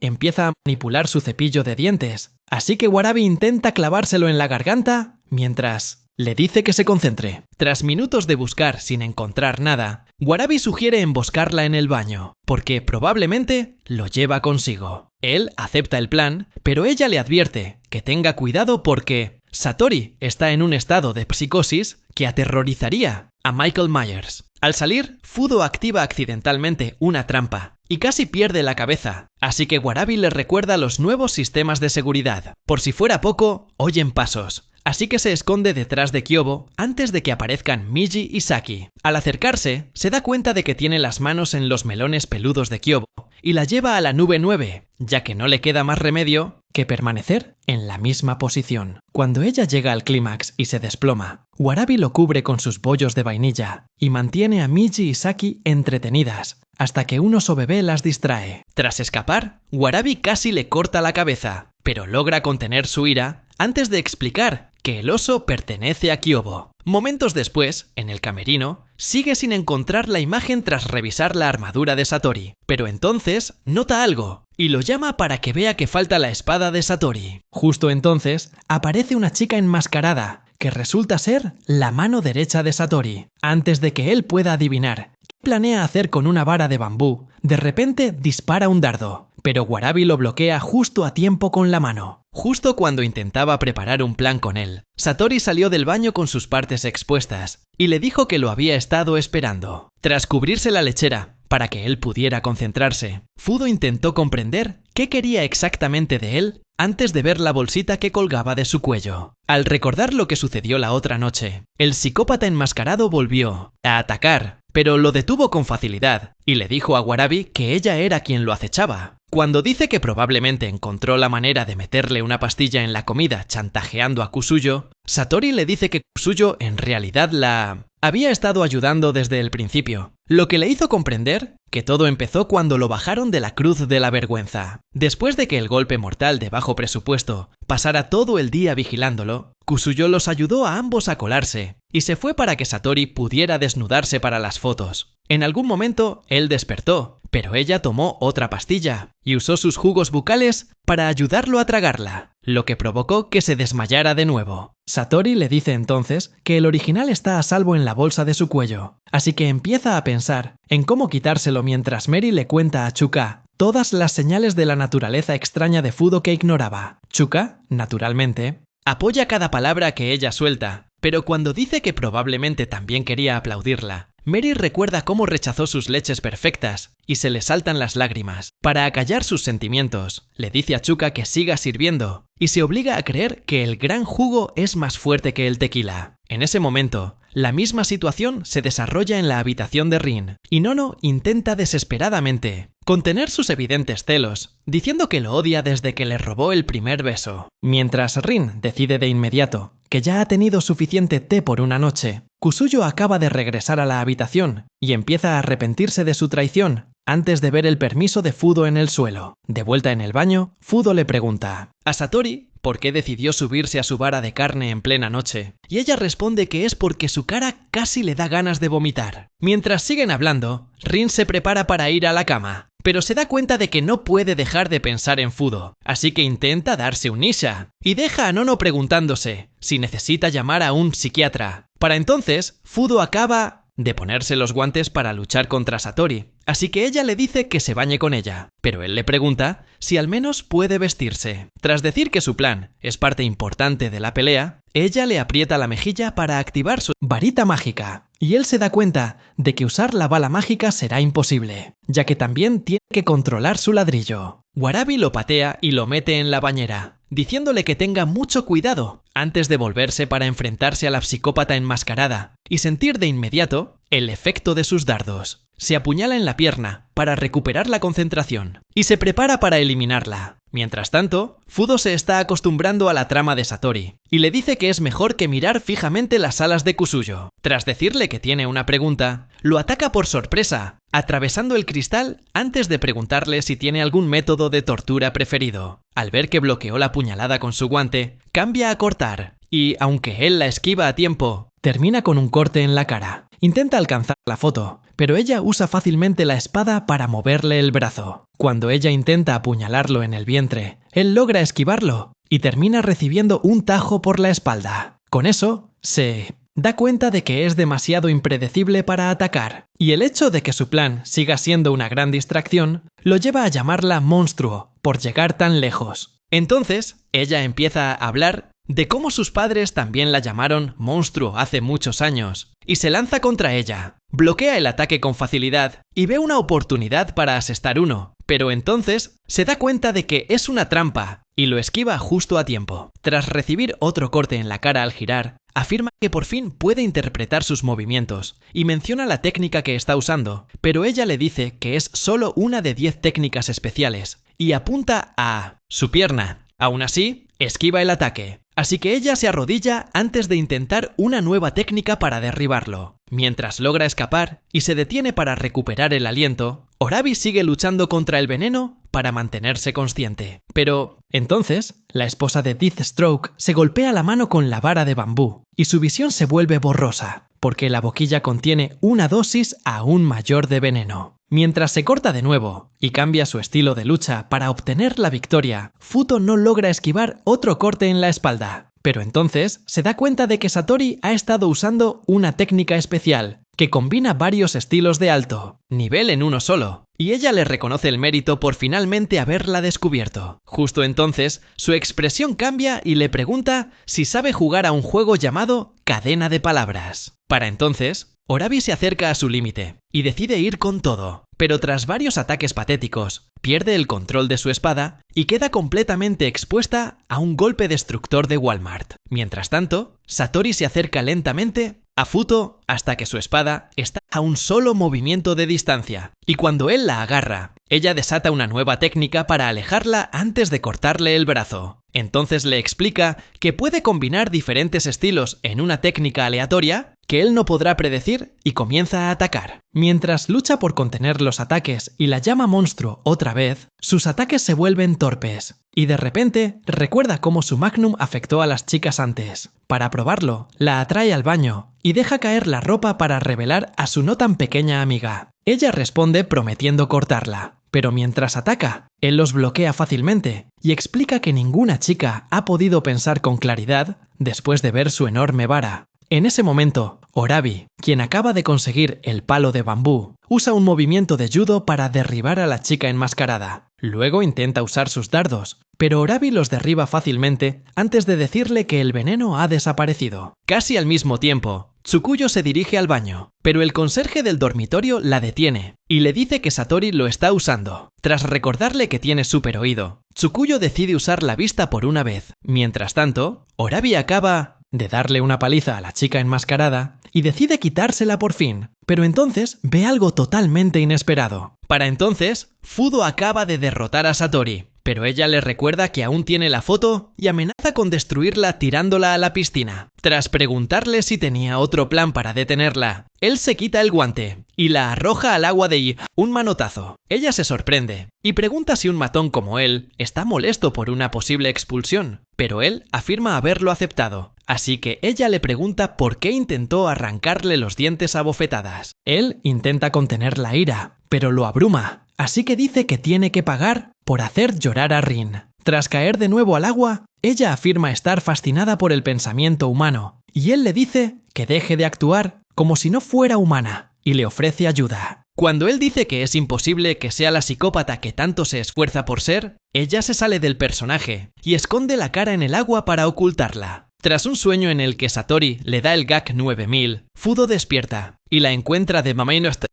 S1: empieza a manipular su cepillo de dientes, así que Warabi intenta clavárselo en la garganta mientras le dice que se concentre. Tras minutos de buscar sin encontrar nada, Warabi sugiere emboscarla en el baño, porque probablemente lo lleva consigo. Él acepta el plan, pero ella le advierte que tenga cuidado porque Satori está en un estado de psicosis que aterrorizaría a Michael Myers. Al salir, Fudo activa accidentalmente una trampa y casi pierde la cabeza, así que Warabi le recuerda los nuevos sistemas de seguridad. Por si fuera poco, oyen pasos, así que se esconde detrás de Kyobo antes de que aparezcan Miji y Saki. Al acercarse, se da cuenta de que tiene las manos en los melones peludos de Kyobo y la lleva a la nube 9, ya que no le queda más remedio que permanecer en la misma posición. Cuando ella llega al clímax y se desploma, Warabi lo cubre con sus bollos de vainilla y mantiene a Miji y Saki entretenidas hasta que un oso bebé las distrae. Tras escapar, Warabi casi le corta la cabeza, pero logra contener su ira antes de explicar que el oso pertenece a Kyobo. Momentos después, en el camerino, sigue sin encontrar la imagen tras revisar la armadura de Satori, pero entonces nota algo y lo llama para que vea que falta la espada de Satori. Justo entonces, aparece una chica enmascarada que resulta ser la mano derecha de Satori. Antes de que él pueda adivinar qué planea hacer con una vara de bambú, de repente dispara un dardo, pero Warabi lo bloquea justo a tiempo con la mano. Justo cuando intentaba preparar un plan con él, Satori salió del baño con sus partes expuestas y le dijo que lo había estado esperando. Tras cubrirse la lechera para que él pudiera concentrarse, Fudo intentó comprender qué quería exactamente de él antes de ver la bolsita que colgaba de su cuello. Al recordar lo que sucedió la otra noche, el psicópata enmascarado volvió a atacar, pero lo detuvo con facilidad y le dijo a Warabi que ella era quien lo acechaba. Cuando dice que probablemente encontró la manera de meterle una pastilla en la comida chantajeando a Kusuyo, Satori le dice que Kusuyo en realidad la había estado ayudando desde el principio, lo que le hizo comprender que todo empezó cuando lo bajaron de la cruz de la vergüenza. Después de que el golpe mortal de bajo presupuesto pasara todo el día vigilándolo, Kusuyo los ayudó a ambos a colarse y se fue para que Satori pudiera desnudarse para las fotos. En algún momento él despertó, pero ella tomó otra pastilla y usó sus jugos bucales para ayudarlo a tragarla, lo que provocó que se desmayara de nuevo. Satori le dice entonces que el original está a salvo en la bolsa de su cuello, así que empieza a pensar en cómo quitárselo mientras Mary le cuenta a Chuka todas las señales de la naturaleza extraña de Fudo que ignoraba. Chuka, naturalmente, apoya cada palabra que ella suelta, pero cuando dice que probablemente también quería aplaudirla, Mary recuerda cómo rechazó sus leches perfectas y se le saltan las lágrimas. Para acallar sus sentimientos, le dice a Chuka que siga sirviendo y se obliga a creer que el gran jugo es más fuerte que el tequila. En ese momento, la misma situación se desarrolla en la habitación de Rin y Nono intenta desesperadamente contener sus evidentes celos, diciendo que lo odia desde que le robó el primer beso. Mientras Rin decide de inmediato que ya ha tenido suficiente té por una noche, Kusuyo acaba de regresar a la habitación y empieza a arrepentirse de su traición antes de ver el permiso de Fudo en el suelo. De vuelta en el baño, Fudo le pregunta a Satori por qué decidió subirse a su vara de carne en plena noche, y ella responde que es porque su cara casi le da ganas de vomitar. Mientras siguen hablando, Rin se prepara para ir a la cama, pero se da cuenta de que no puede dejar de pensar en Fudo, así que intenta darse un Nisha, y deja a Nono preguntándose si necesita llamar a un psiquiatra. Para entonces, Fudo acaba de ponerse los guantes para luchar contra Satori, así que ella le dice que se bañe con ella, pero él le pregunta si al menos puede vestirse. Tras decir que su plan es parte importante de la pelea, ella le aprieta la mejilla para activar su varita mágica, y él se da cuenta de que usar la bala mágica será imposible, ya que también tiene que controlar su ladrillo. Warabi lo patea y lo mete en la bañera, diciéndole que tenga mucho cuidado antes de volverse para enfrentarse a la psicópata enmascarada y sentir de inmediato el efecto de sus dardos. Se apuñala en la pierna para recuperar la concentración y se prepara para eliminarla. Mientras tanto, Fudo se está acostumbrando a la trama de Satori y le dice que es mejor que mirar fijamente las alas de Kusuyo. Tras decirle que tiene una pregunta, lo ataca por sorpresa, atravesando el cristal antes de preguntarle si tiene algún método de tortura preferido. Al ver que bloqueó la puñalada con su guante, cambia a cortar y, aunque él la esquiva a tiempo, termina con un corte en la cara. Intenta alcanzar la foto, pero ella usa fácilmente la espada para moverle el brazo. Cuando ella intenta apuñalarlo en el vientre, él logra esquivarlo y termina recibiendo un tajo por la espalda. Con eso, se da cuenta de que es demasiado impredecible para atacar, y el hecho de que su plan siga siendo una gran distracción lo lleva a llamarla monstruo por llegar tan lejos. Entonces, ella empieza a hablar de cómo sus padres también la llamaron monstruo hace muchos años, y se lanza contra ella. Bloquea el ataque con facilidad y ve una oportunidad para asestar uno, pero entonces se da cuenta de que es una trampa y lo esquiva justo a tiempo. Tras recibir otro corte en la cara al girar, afirma que por fin puede interpretar sus movimientos y menciona la técnica que está usando, pero ella le dice que es solo una de 10 técnicas especiales y apunta a su pierna. Aún así, esquiva el ataque, así que ella se arrodilla antes de intentar una nueva técnica para derribarlo. Mientras logra escapar y se detiene para recuperar el aliento, Orabi sigue luchando contra el veneno para mantenerse consciente. Pero, entonces, la esposa de Deathstroke se golpea la mano con la vara de bambú y su visión se vuelve borrosa, porque la boquilla contiene una dosis aún mayor de veneno. Mientras se corta de nuevo y cambia su estilo de lucha para obtener la victoria, Fudo no logra esquivar otro corte en la espalda. Pero entonces se da cuenta de que Satori ha estado usando una técnica especial que combina varios estilos de alto nivel en uno solo, y ella le reconoce el mérito por finalmente haberla descubierto. Justo entonces, su expresión cambia y le pregunta si sabe jugar a un juego llamado Cadena de Palabras. Para entonces, Orabi se acerca a su límite y decide ir con todo, pero tras varios ataques patéticos, pierde el control de su espada y queda completamente expuesta a un golpe destructor de Walmart. Mientras tanto, Satori se acerca lentamente a Futo hasta que su espada está a un solo movimiento de distancia, y cuando él la agarra, ella desata una nueva técnica para alejarla antes de cortarle el brazo. Entonces le explica que puede combinar diferentes estilos en una técnica aleatoria que él no podrá predecir y comienza a atacar. Mientras lucha por contener los ataques y la llama monstruo otra vez, sus ataques se vuelven torpes y de repente recuerda cómo su Magnum afectó a las chicas antes. Para probarlo, la atrae al baño y deja caer la ropa para revelar a su no tan pequeña amiga. Ella responde prometiendo cortarla, pero mientras ataca, él los bloquea fácilmente y explica que ninguna chica ha podido pensar con claridad después de ver su enorme vara. En ese momento, Orabi, quien acaba de conseguir el palo de bambú, usa un movimiento de judo para derribar a la chica enmascarada. Luego intenta usar sus dardos, pero Orabi los derriba fácilmente antes de decirle que el veneno ha desaparecido. Casi al mismo tiempo, Tsukuyo se dirige al baño, pero el conserje del dormitorio la detiene y le dice que Satori lo está usando. Tras recordarle que tiene super oído, Tsukuyo decide usar la vista por una vez. Mientras tanto, Orabi acaba de darle una paliza a la chica enmascarada y decide quitársela por fin, pero entonces ve algo totalmente inesperado. Para entonces, Fudo acaba de derrotar a Satori, pero ella le recuerda que aún tiene la foto y amenaza con destruirla tirándola a la piscina. Tras preguntarle si tenía otro plan para detenerla, él se quita el guante y la arroja al agua de un manotazo. Ella se sorprende y pregunta si un matón como él está molesto por una posible expulsión, pero él afirma haberlo aceptado. Así que ella le pregunta por qué intentó arrancarle los dientes a bofetadas. Él intenta contener la ira, pero lo abruma, así que dice que tiene que pagar por hacer llorar a Rin. Tras caer de nuevo al agua, ella afirma estar fascinada por el pensamiento humano, y él le dice que deje de actuar como si no fuera humana, y le ofrece ayuda. Cuando él dice que es imposible que sea la psicópata que tanto se esfuerza por ser, ella se sale del personaje y esconde la cara en el agua para ocultarla. Tras un sueño en el que Satori le da el gag 9000, Fudo despierta y la encuentra de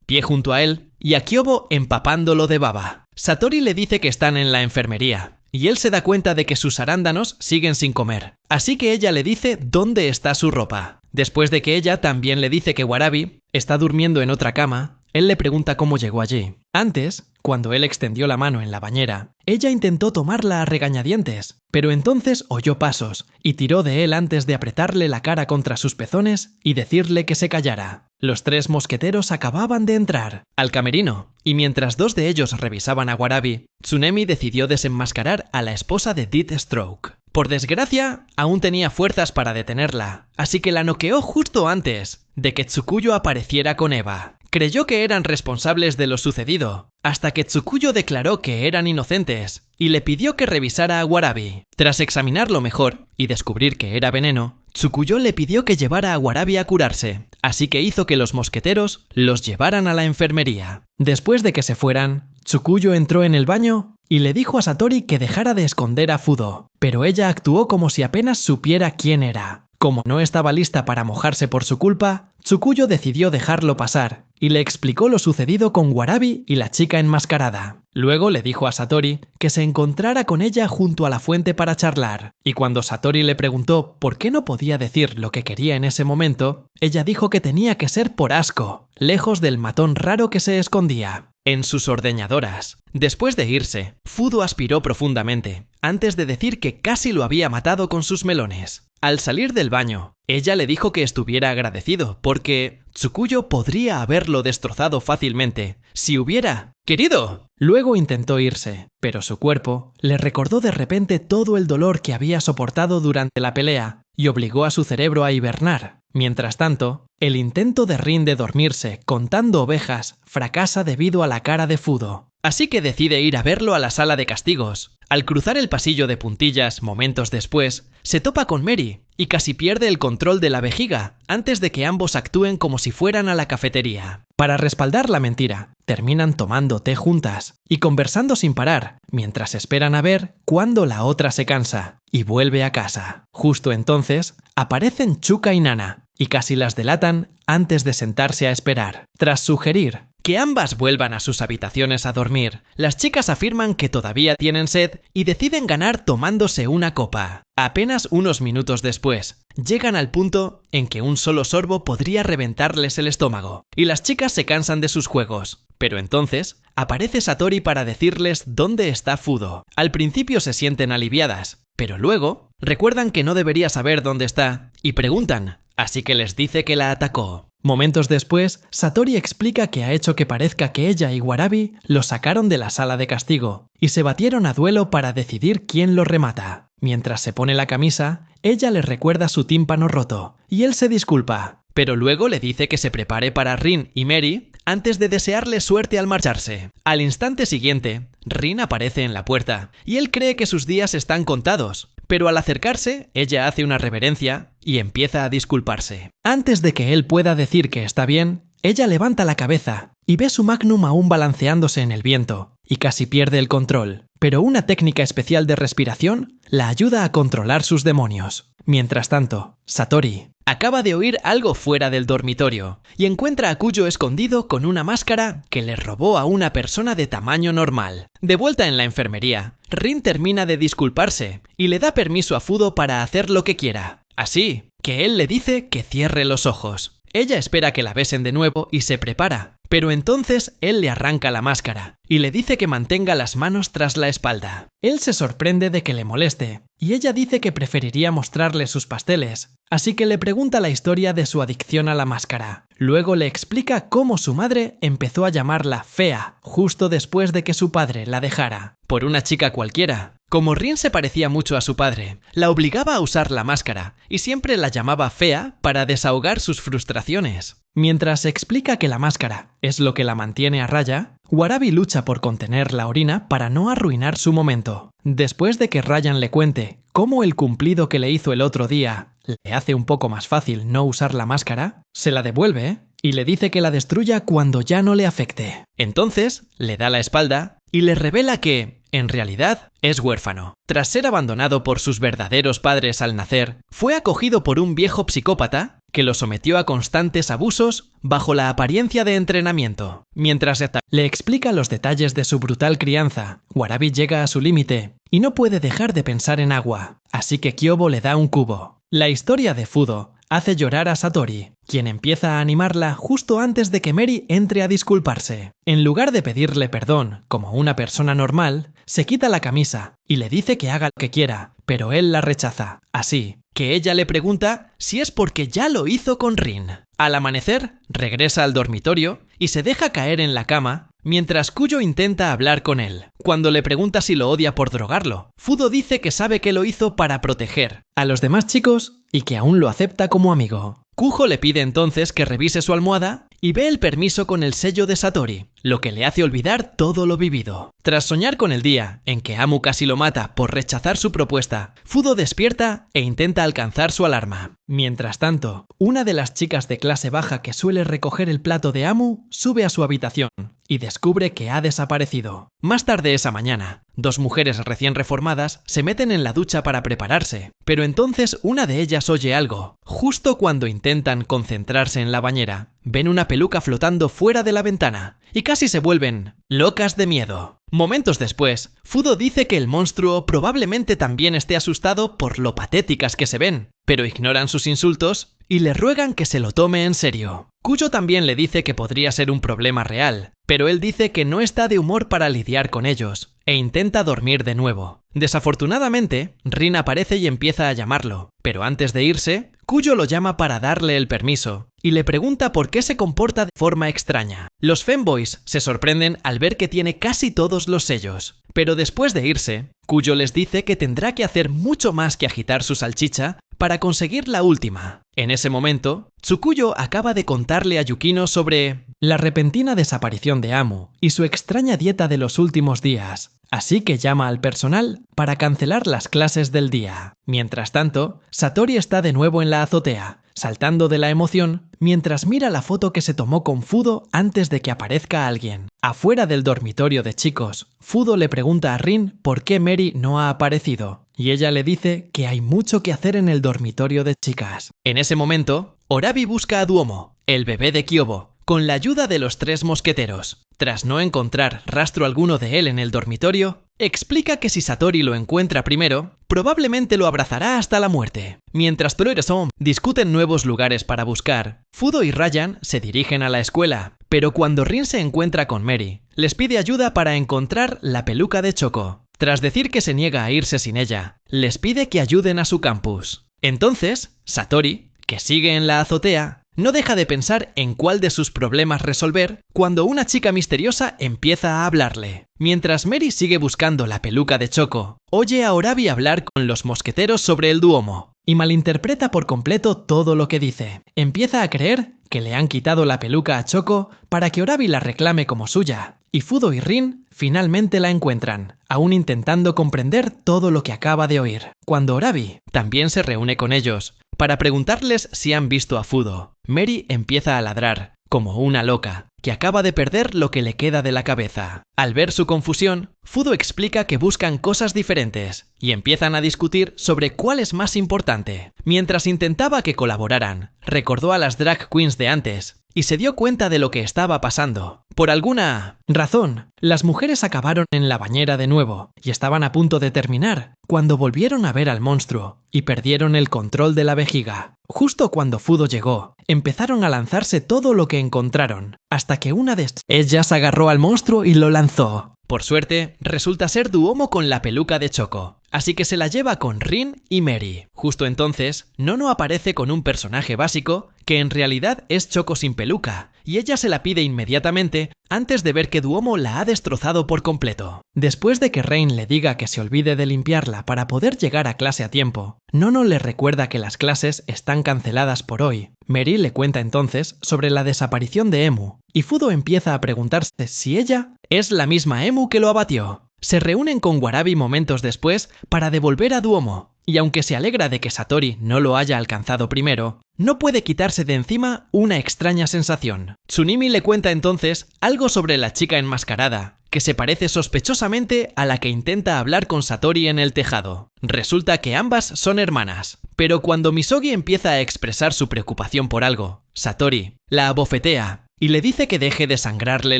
S1: pie junto a él y a Kyobo empapándolo de baba. Satori le dice que están en la enfermería y él se da cuenta de que sus arándanos siguen sin comer, así que ella le dice dónde está su ropa. Después de que ella también le dice que Warabi está durmiendo en otra cama, él le pregunta cómo llegó allí. Antes, cuando él extendió la mano en la bañera, ella intentó tomarla a regañadientes, pero entonces oyó pasos y tiró de él antes de apretarle la cara contra sus pezones y decirle que se callara. Los tres mosqueteros acababan de entrar al camerino, y mientras dos de ellos revisaban a Warabi, Tsunemi decidió desenmascarar a la esposa de Deathstroke. Por desgracia, aún tenía fuerzas para detenerla, así que la noqueó justo antes de que Tsukuyo apareciera con Eva. Creyó que eran responsables de lo sucedido, hasta que Tsukuyo declaró que eran inocentes y le pidió que revisara a Warabi. Tras examinarlo mejor y descubrir que era veneno, Tsukuyo le pidió que llevara a Warabi a curarse, así que hizo que los mosqueteros los llevaran a la enfermería. Después de que se fueran, Tsukuyo entró en el baño y le dijo a Satori que dejara de esconder a Fudo, pero ella actuó como si apenas supiera quién era. Como no estaba lista para mojarse por su culpa, Tsukuyo decidió dejarlo pasar y le explicó lo sucedido con Warabi y la chica enmascarada. Luego le dijo a Satori que se encontrara con ella junto a la fuente para charlar, y cuando Satori le preguntó por qué no podía decir lo que quería en ese momento, ella dijo que tenía que ser por asco, lejos del matón raro que se escondía en sus ordeñadoras. Después de irse, Fudo aspiró profundamente, antes de decir que casi lo había matado con sus melones. Al salir del baño, ella le dijo que estuviera agradecido porque Tsukuyo podría haberlo destrozado fácilmente si hubiera querido. Luego intentó irse, pero su cuerpo le recordó de repente todo el dolor que había soportado durante la pelea y obligó a su cerebro a hibernar. Mientras tanto, el intento de Rin de dormirse contando ovejas fracasa debido a la cara de Fudo. Así que decide ir a verlo a la sala de castigos. Al cruzar el pasillo de puntillas momentos después, se topa con Mary y casi pierde el control de la vejiga antes de que ambos actúen como si fueran a la cafetería. Para respaldar la mentira, terminan tomando té juntas y conversando sin parar, mientras esperan a ver cuándo la otra se cansa y vuelve a casa. Justo entonces, aparecen Chuka y Nana y casi las delatan antes de sentarse a esperar. Tras sugerir que ambas vuelvan a sus habitaciones a dormir, las chicas afirman que todavía tienen sed y deciden ganar tomándose una copa. Apenas unos minutos después, llegan al punto en que un solo sorbo podría reventarles el estómago, y las chicas se cansan de sus juegos. Pero entonces, aparece Satori para decirles dónde está Fudo. Al principio se sienten aliviadas, pero luego recuerdan que no debería saber dónde está y preguntan, así que les dice que la atacó. Momentos después, Satori explica que ha hecho que parezca que ella y Warabi lo sacaron de la sala de castigo y se batieron a duelo para decidir quién lo remata. Mientras se pone la camisa, ella le recuerda su tímpano roto y él se disculpa, pero luego le dice que se prepare para Rin y Mary antes de desearle suerte al marcharse. Al instante siguiente, Rin aparece en la puerta y él cree que sus días están contados, pero al acercarse, ella hace una reverencia y empieza a disculparse. Antes de que él pueda decir que está bien, ella levanta la cabeza y ve su Magnum aún balanceándose en el viento y casi pierde el control, pero una técnica especial de respiración la ayuda a controlar sus demonios. Mientras tanto, Satori acaba de oír algo fuera del dormitorio y encuentra a Kuyo escondido con una máscara que le robó a una persona de tamaño normal. De vuelta en la enfermería, Rin termina de disculparse y le da permiso a Fudo para hacer lo que quiera. Así que él le dice que cierre los ojos. Ella espera que la besen de nuevo y se prepara, pero entonces él le arranca la máscara y le dice que mantenga las manos tras la espalda. Él se sorprende de que le moleste y ella dice que preferiría mostrarle sus pasteles, así que le pregunta la historia de su adicción a la máscara. Luego le explica cómo su madre empezó a llamarla fea justo después de que su padre la dejara por una chica cualquiera. Como Rin se parecía mucho a su padre, la obligaba a usar la máscara y siempre la llamaba fea para desahogar sus frustraciones. Mientras explica que la máscara es lo que la mantiene a raya, Warabi lucha por contener la orina para no arruinar su momento. Después de que Ryan le cuente cómo el cumplido que le hizo el otro día le hace un poco más fácil no usar la máscara, se la devuelve y le dice que la destruya cuando ya no le afecte. Entonces le da la espalda y le revela que, en realidad, es huérfano. Tras ser abandonado por sus verdaderos padres al nacer, fue acogido por un viejo psicópata que lo sometió a constantes abusos bajo la apariencia de entrenamiento. Mientras le explica los detalles de su brutal crianza, Warabi llega a su límite y no puede dejar de pensar en agua, así que Kyobo le da un cubo. La historia de Fudo hace llorar a Satori, quien empieza a animarla justo antes de que Mary entre a disculparse. En lugar de pedirle perdón como una persona normal, se quita la camisa y le dice que haga lo que quiera, pero él la rechaza. Así que ella le pregunta si es porque ya lo hizo con Rin. Al amanecer, regresa al dormitorio y se deja caer en la cama mientras Kuyo intenta hablar con él. Cuando le pregunta si lo odia por drogarlo, Fudo dice que sabe que lo hizo para proteger a los demás chicos y que aún lo acepta como amigo. Kujo le pide entonces que revise su almohada y ve el permiso con el sello de Satori, lo que le hace olvidar todo lo vivido. Tras soñar con el día en que Amu casi lo mata por rechazar su propuesta, Fudo despierta e intenta alcanzar su alarma. Mientras tanto, una de las chicas de clase baja que suele recoger el plato de Amu sube a su habitación y descubre que ha desaparecido. Más tarde esa mañana, dos mujeres recién reformadas se meten en la ducha para prepararse, pero entonces una de ellas oye algo. Justo cuando intentan concentrarse en la bañera, ven una peluca flotando fuera de la ventana y casi se vuelven locas de miedo. Momentos después, Fudo dice que el monstruo probablemente también esté asustado por lo patéticas que se ven, pero ignoran sus insultos y le ruegan que se lo tome en serio. Kuyo también le dice que podría ser un problema real, pero él dice que no está de humor para lidiar con ellos e intenta dormir de nuevo. Desafortunadamente, Rin aparece y empieza a llamarlo, pero antes de irse, Kuyo lo llama para darle el permiso y le pregunta por qué se comporta de forma extraña. Los femboys se sorprenden al ver que tiene casi todos los sellos, pero después de irse, Kuyo les dice que tendrá que hacer mucho más que agitar su salchicha para conseguir la última. En ese momento, Tsukuyo acaba de contarle a Yukino sobre la repentina desaparición de Amu y su extraña dieta de los últimos días, así que llama al personal para cancelar las clases del día. Mientras tanto, Satori está de nuevo en la azotea, saltando de la emoción mientras mira la foto que se tomó con Fudo antes de que aparezca alguien. Afuera del dormitorio de chicos, Fudo le pregunta a Rin por qué Mary no ha aparecido, y ella le dice que hay mucho que hacer en el dormitorio de chicas. En ese momento, Orabi busca a Duomo, el bebé de Kyobo, con la ayuda de los 3 mosqueteros. Tras no encontrar rastro alguno de él en el dormitorio, explica que si Satori lo encuentra primero, probablemente lo abrazará hasta la muerte. Mientras Fleur et Somme discuten nuevos lugares para buscar, Fudo y Ryan se dirigen a la escuela, pero cuando Rin se encuentra con Mary, les pide ayuda para encontrar la peluca de Choco. Tras decir que se niega a irse sin ella, les pide que ayuden a su campus. Entonces, Satori, que sigue en la azotea, no deja de pensar en cuál de sus problemas resolver cuando una chica misteriosa empieza a hablarle. Mientras Mary sigue buscando la peluca de Choco, oye a Orabi hablar con los mosqueteros sobre el Duomo y malinterpreta por completo todo lo que dice. Empieza a creer que le han quitado la peluca a Choco para que Orabi la reclame como suya, y Fudo y Rin finalmente la encuentran, aún intentando comprender todo lo que acaba de oír. Cuando Orabi también se reúne con ellos para preguntarles si han visto a Fudo, Mary empieza a ladrar, como una loca, que acaba de perder lo que le queda de la cabeza. Al ver su confusión, Fudo explica que buscan cosas diferentes y empiezan a discutir sobre cuál es más importante. Mientras intentaba que colaboraran, recordó a las drag queens de antes y se dio cuenta de lo que estaba pasando. Por alguna razón, las mujeres acabaron en la bañera de nuevo y estaban a punto de terminar cuando volvieron a ver al monstruo y perdieron el control de la vejiga. Justo cuando Fudo llegó, empezaron a lanzarse todo lo que encontraron, hasta que una de ellas agarró al monstruo y lo lanzó. Por suerte, resulta ser Duomo con la peluca de Choco, así que se la lleva con Rin y Mary. Justo entonces, Nono aparece con un personaje básico que en realidad es Choco sin peluca, y ella se la pide inmediatamente antes de ver que Duomo la ha destrozado por completo. Después de que Rain le diga que se olvide de limpiarla para poder llegar a clase a tiempo, Nono le recuerda que las clases están canceladas por hoy. Mary le cuenta entonces sobre la desaparición de Emu, y Fudo empieza a preguntarse si ella es la misma Emu que lo abatió. Se reúnen con Warabi momentos después para devolver a Duomo, y aunque se alegra de que Satori no lo haya alcanzado primero, no puede quitarse de encima una extraña sensación. Tsunimi le cuenta entonces algo sobre la chica enmascarada, que se parece sospechosamente a la que intenta hablar con Satori en el tejado. Resulta que ambas son hermanas, pero cuando Misogi empieza a expresar su preocupación por algo, Satori la abofetea y le dice que deje de sangrarle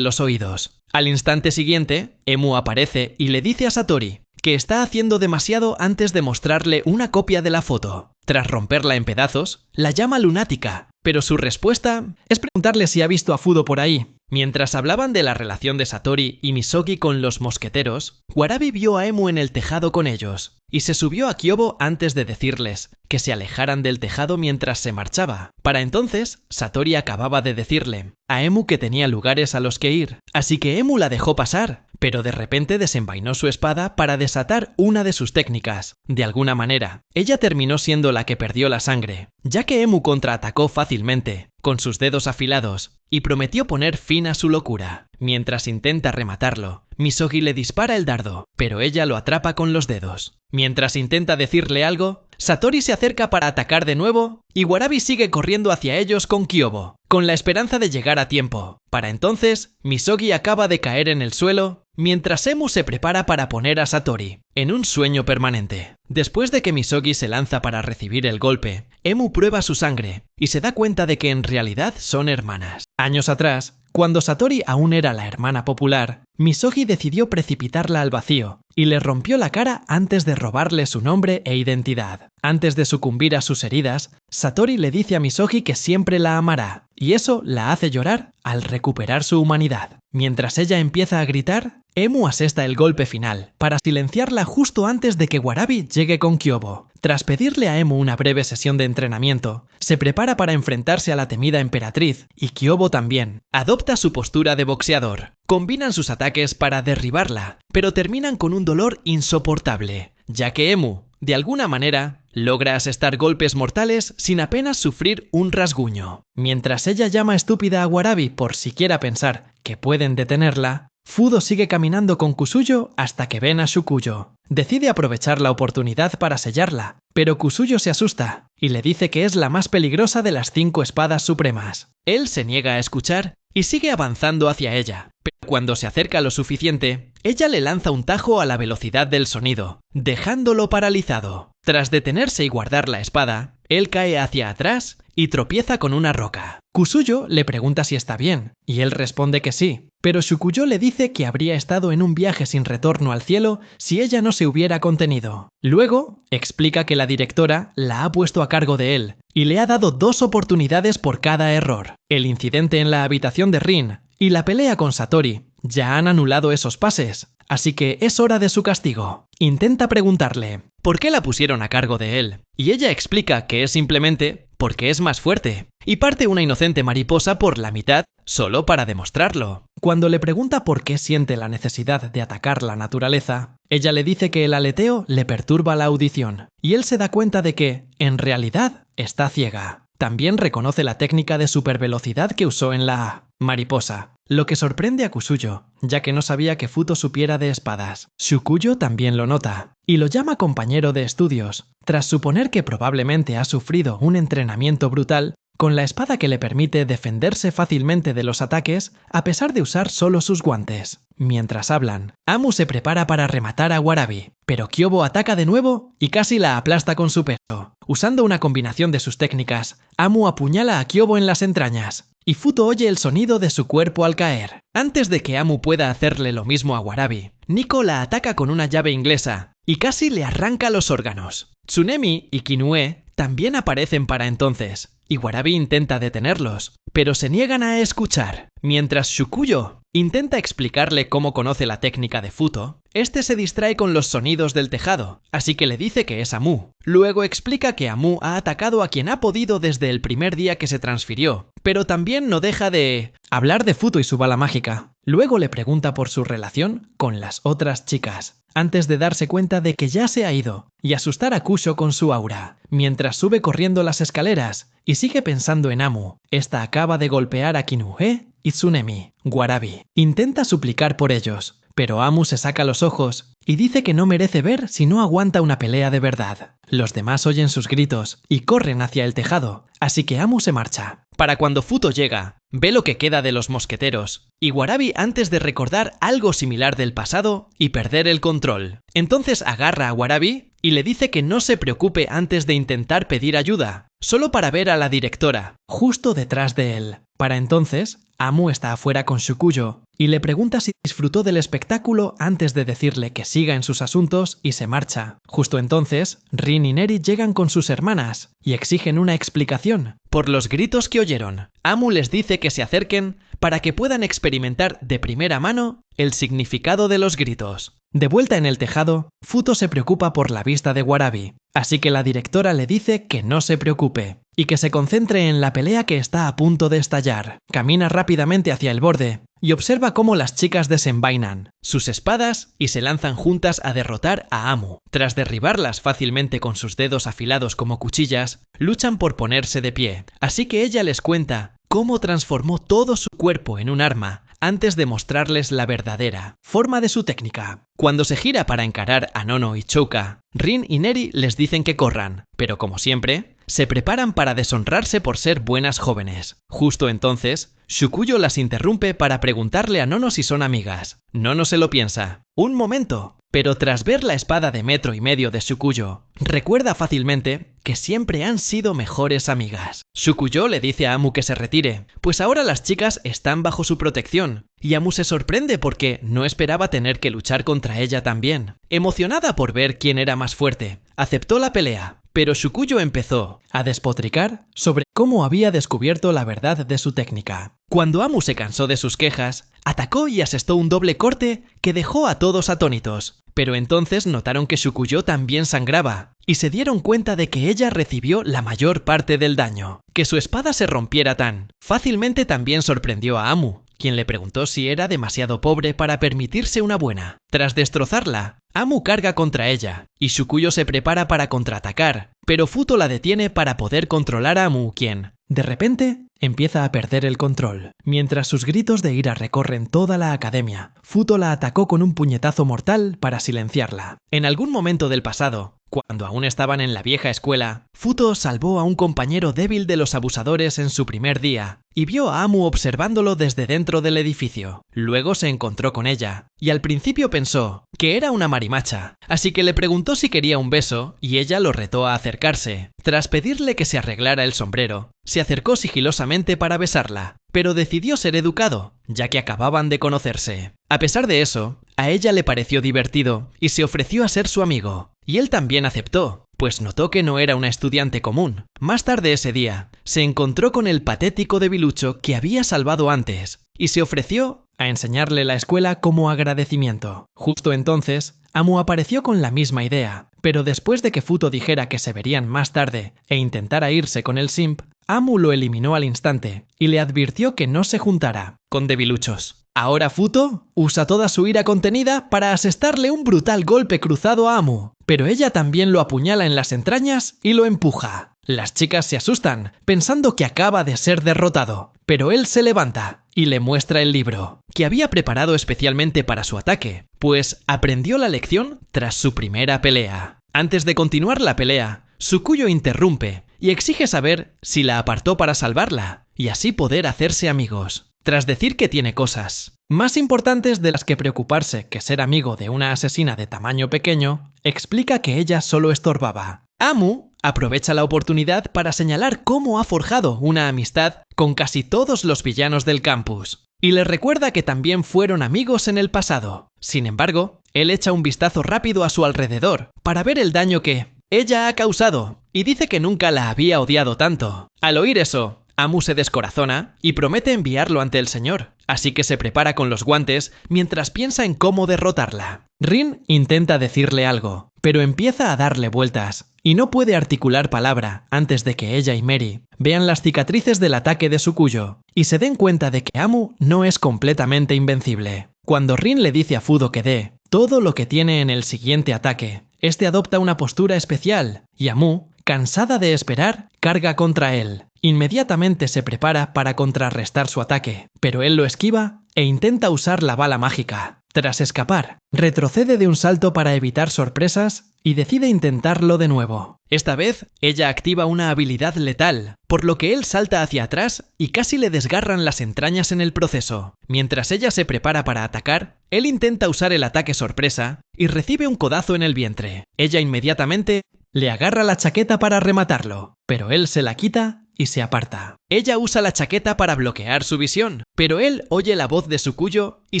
S1: los oídos. Al instante siguiente, Emu aparece y le dice a Satori que está haciendo demasiado antes de mostrarle una copia de la foto. Tras romperla en pedazos, la llama lunática, pero su respuesta es preguntarle si ha visto a Fudo por ahí. Mientras hablaban de la relación de Satori y Misogi con los mosqueteros, Warabi vio a Emu en el tejado con ellos, y se subió a Kyobo antes de decirles que se alejaran del tejado mientras se marchaba. Para entonces, Satori acababa de decirle a Emu que tenía lugares a los que ir, así que Emu la dejó pasar, pero de repente desenvainó su espada para desatar una de sus técnicas. De alguna manera, ella terminó siendo la que perdió la sangre, ya que Emu contraatacó fácilmente, con sus dedos afilados, y prometió poner fin a su locura. Mientras intenta rematarlo, Misogi le dispara el dardo, pero ella lo atrapa con los dedos. Mientras intenta decirle algo, Satori se acerca para atacar de nuevo, y Warabi sigue corriendo hacia ellos con Kyobo, con la esperanza de llegar a tiempo. Para entonces, Misogi acaba de caer en el suelo, mientras Emu se prepara para poner a Satori en un sueño permanente. Después de que Misogi se lanza para recibir el golpe, Emu prueba su sangre y se da cuenta de que en realidad son hermanas. Años atrás, cuando Satori aún era la hermana popular, Misogi decidió precipitarla al vacío y le rompió la cara antes de robarle su nombre e identidad. Antes de sucumbir a sus heridas, Satori le dice a Misogi que siempre la amará, y eso la hace llorar al recuperar su humanidad. Mientras ella empieza a gritar, Emu asesta el golpe final, para silenciarla justo antes de que Warabi llegue con Kyobo. Tras pedirle a Emu una breve sesión de entrenamiento, se prepara para enfrentarse a la temida emperatriz, y Kyobo también. Adopta su postura de boxeador. Combinan sus ataques para derribarla, pero terminan con un dolor insoportable, ya que Emu, de alguna manera, logra asestar golpes mortales sin apenas sufrir un rasguño. Mientras ella llama estúpida a Warabi por siquiera pensar que pueden detenerla, Fudo sigue caminando con Kusuyo hasta que ven a Shukuyo. Decide aprovechar la oportunidad para sellarla, pero Kusuyo se asusta y le dice que es la más peligrosa de las 5 espadas supremas. Él se niega a escuchar y sigue avanzando hacia ella, pero cuando se acerca lo suficiente, ella le lanza un tajo a la velocidad del sonido, dejándolo paralizado. Tras detenerse y guardar la espada, él cae hacia atrás y tropieza con una roca. Kusuyo le pregunta si está bien, y él responde que sí, pero Shukuyo le dice que habría estado en un viaje sin retorno al cielo si ella no se hubiera contenido. Luego, explica que la directora la ha puesto a cargo de él, y le ha dado 2 oportunidades por cada error. El incidente en la habitación de Rin y la pelea con Satori ya han anulado esos pases, así que es hora de su castigo. Intenta preguntarle por qué la pusieron a cargo de él, y ella explica que es simplemente porque es más fuerte, y parte una inocente mariposa por la mitad solo para demostrarlo. Cuando le pregunta por qué siente la necesidad de atacar la naturaleza, ella le dice que el aleteo le perturba la audición, y él se da cuenta de que, en realidad, está ciega. También reconoce la técnica de supervelocidad que usó en la mariposa, lo que sorprende a Kusuyo, ya que no sabía que Futo supiera de espadas. Shukuyo también lo nota, y lo llama compañero de estudios, tras suponer que probablemente ha sufrido un entrenamiento brutal con la espada que le permite defenderse fácilmente de los ataques a pesar de usar solo sus guantes. Mientras hablan, Amu se prepara para rematar a Warabi, pero Kyobo ataca de nuevo y casi la aplasta con su peso. Usando una combinación de sus técnicas, Amu apuñala a Kyobo en las entrañas, y Futo oye el sonido de su cuerpo al caer. Antes de que Amu pueda hacerle lo mismo a Warabi, Nico la ataca con una llave inglesa y casi le arranca los órganos. Tsunemi y Kinue también aparecen para entonces, y Warabi intenta detenerlos, pero se niegan a escuchar. Mientras Shukuyo intenta explicarle cómo conoce la técnica de Futo, este se distrae con los sonidos del tejado, así que le dice que es Amu. Luego explica que Amu ha atacado a quien ha podido desde el primer día que se transfirió, pero también no deja de hablar de Futo y su bala mágica. Luego le pregunta por su relación con las otras chicas, antes de darse cuenta de que ya se ha ido, y asustar a Kusho con su aura. Mientras sube corriendo las escaleras y sigue pensando en Amu, esta acaba de golpear a Kinue y Tsunemi. Warabi intenta suplicar por ellos, pero Amu se saca los ojos y dice que no merece ver si no aguanta una pelea de verdad. Los demás oyen sus gritos y corren hacia el tejado, así que Amu se marcha. Para cuando Futo llega, ve lo que queda de los mosqueteros, y Warabi antes de recordar algo similar del pasado y perder el control. Entonces agarra a Warabi y le dice que no se preocupe antes de intentar pedir ayuda, solo para ver a la directora, justo detrás de él. Para entonces, Amu está afuera con Shukuyo y le pregunta si disfrutó del espectáculo antes de decirle que siga en sus asuntos y se marcha. Justo entonces, Rin y Neri llegan con sus hermanas y exigen una explicación por los gritos que oyeron. Amu les dice que se acerquen para que puedan experimentar de primera mano el significado de los gritos. De vuelta en el tejado, Futo se preocupa por la vista de Warabi, así que la directora le dice que no se preocupe y que se concentre en la pelea que está a punto de estallar. Camina rápidamente hacia el borde y observa cómo las chicas desenvainan sus espadas y se lanzan juntas a derrotar a Amu. Tras derribarlas fácilmente con sus dedos afilados como cuchillas, luchan por ponerse de pie, así que ella les cuenta cómo transformó todo su cuerpo en un arma antes de mostrarles la verdadera forma de su técnica. Cuando se gira para encarar a Nono y Chouka, Rin y Neri les dicen que corran, pero como siempre, se preparan para deshonrarse por ser buenas jóvenes. Justo entonces, Shukuyo las interrumpe para preguntarle a Nono si son amigas. Nono se lo piensa. Un momento. Pero tras ver la espada de 1,5 metros de Shukuyo, recuerda fácilmente que siempre han sido mejores amigas. Shukuyo le dice a Amu que se retire, pues ahora las chicas están bajo su protección, y Amu se sorprende porque no esperaba tener que luchar contra ella también. Emocionada por ver quién era más fuerte, aceptó la pelea, pero Shukuyo empezó a despotricar sobre cómo había descubierto la verdad de su técnica. Cuando Amu se cansó de sus quejas, atacó y asestó un doble corte que dejó a todos atónitos. Pero entonces notaron que Shukuyo también sangraba, y se dieron cuenta de que ella recibió la mayor parte del daño. Que su espada se rompiera tan fácilmente también sorprendió a Amu, quien le preguntó si era demasiado pobre para permitirse una buena. Tras destrozarla, Amu carga contra ella, y Shukuyo se prepara para contraatacar, pero Futo la detiene para poder controlar a Amu, quien, de repente, empieza a perder el control. Mientras sus gritos de ira recorren toda la academia, Futo la atacó con un puñetazo mortal para silenciarla. En algún momento del pasado, Cuando aún estaban en la vieja escuela, Futo salvó a un compañero débil de los abusadores en su primer día y vio a Amu observándolo desde dentro del edificio. Luego se encontró con ella y al principio pensó que era una marimacha, así que le preguntó si quería un beso y ella lo retó a acercarse. Tras pedirle que se arreglara el sombrero, se acercó sigilosamente para besarla, pero decidió ser educado, ya que acababan de conocerse. A pesar de eso, a ella le pareció divertido y se ofreció a ser su amigo, y él también aceptó, pues notó que no era una estudiante común. Más tarde ese día, se encontró con el patético debilucho que había salvado antes, y se ofreció a enseñarle la escuela como agradecimiento. Justo entonces, Amu apareció con la misma idea, pero después de que Futo dijera que se verían más tarde e intentara irse con el simp, Amu lo eliminó al instante y le advirtió que no se juntara con debiluchos. Ahora Futo usa toda su ira contenida para asestarle un brutal golpe cruzado a Amu, pero ella también lo apuñala en las entrañas y lo empuja. Las chicas se asustan, pensando que acaba de ser derrotado, pero él se levanta y le muestra el libro, que había preparado especialmente para su ataque, pues aprendió la lección tras su primera pelea. Antes de continuar la pelea, Tsukuyo interrumpe y exige saber si la apartó para salvarla, y así poder hacerse amigos. Tras decir que tiene cosas más importantes de las que preocuparse que ser amigo de una asesina de tamaño pequeño, explica que ella solo estorbaba. Amu aprovecha la oportunidad para señalar cómo ha forjado una amistad con casi todos los villanos del campus, y le recuerda que también fueron amigos en el pasado. Sin embargo, él echa un vistazo rápido a su alrededor para ver el daño que ella ha causado, y dice que nunca la había odiado tanto. Al oír eso, Amu se descorazona y promete enviarlo ante el señor, así que se prepara con los guantes mientras piensa en cómo derrotarla. Rin intenta decirle algo, pero empieza a darle vueltas y no puede articular palabra antes de que ella y Mary vean las cicatrices del ataque de Tsukuyo y se den cuenta de que Amu no es completamente invencible. Cuando Rin le dice a Fudo que dé todo lo que tiene en el siguiente ataque, este adopta una postura especial y Amu, cansada de esperar, carga contra él. Inmediatamente se prepara para contrarrestar su ataque, pero él lo esquiva e intenta usar la bala mágica. Tras escapar, retrocede de un salto para evitar sorpresas y decide intentarlo de nuevo. Esta vez, ella activa una habilidad letal, por lo que él salta hacia atrás y casi le desgarran las entrañas en el proceso. Mientras ella se prepara para atacar, él intenta usar el ataque sorpresa y recibe un codazo en el vientre. Ella inmediatamente le agarra la chaqueta para rematarlo, pero él se la quita y se aparta. Ella usa la chaqueta para bloquear su visión, pero él oye la voz de Tsukuyo y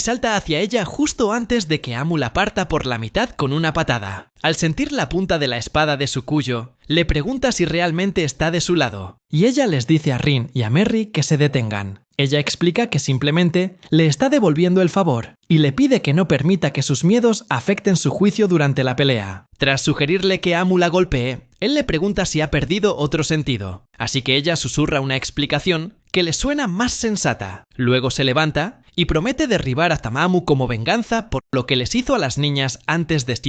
S1: salta hacia ella justo antes de que Amu la parta por la mitad con una patada. Al sentir la punta de la espada de Tsukuyo, le pregunta si realmente está de su lado, y ella les dice a Rin y a Merry que se detengan. Ella explica que simplemente le está devolviendo el favor y le pide que no permita que sus miedos afecten su juicio durante la pelea. Tras sugerirle que Amu la golpee, él le pregunta si ha perdido otro sentido, así que ella susurra una explicación que le suena más sensata. Luego se levanta y promete derribar a Tamamu como venganza por lo que les hizo a las niñas antes de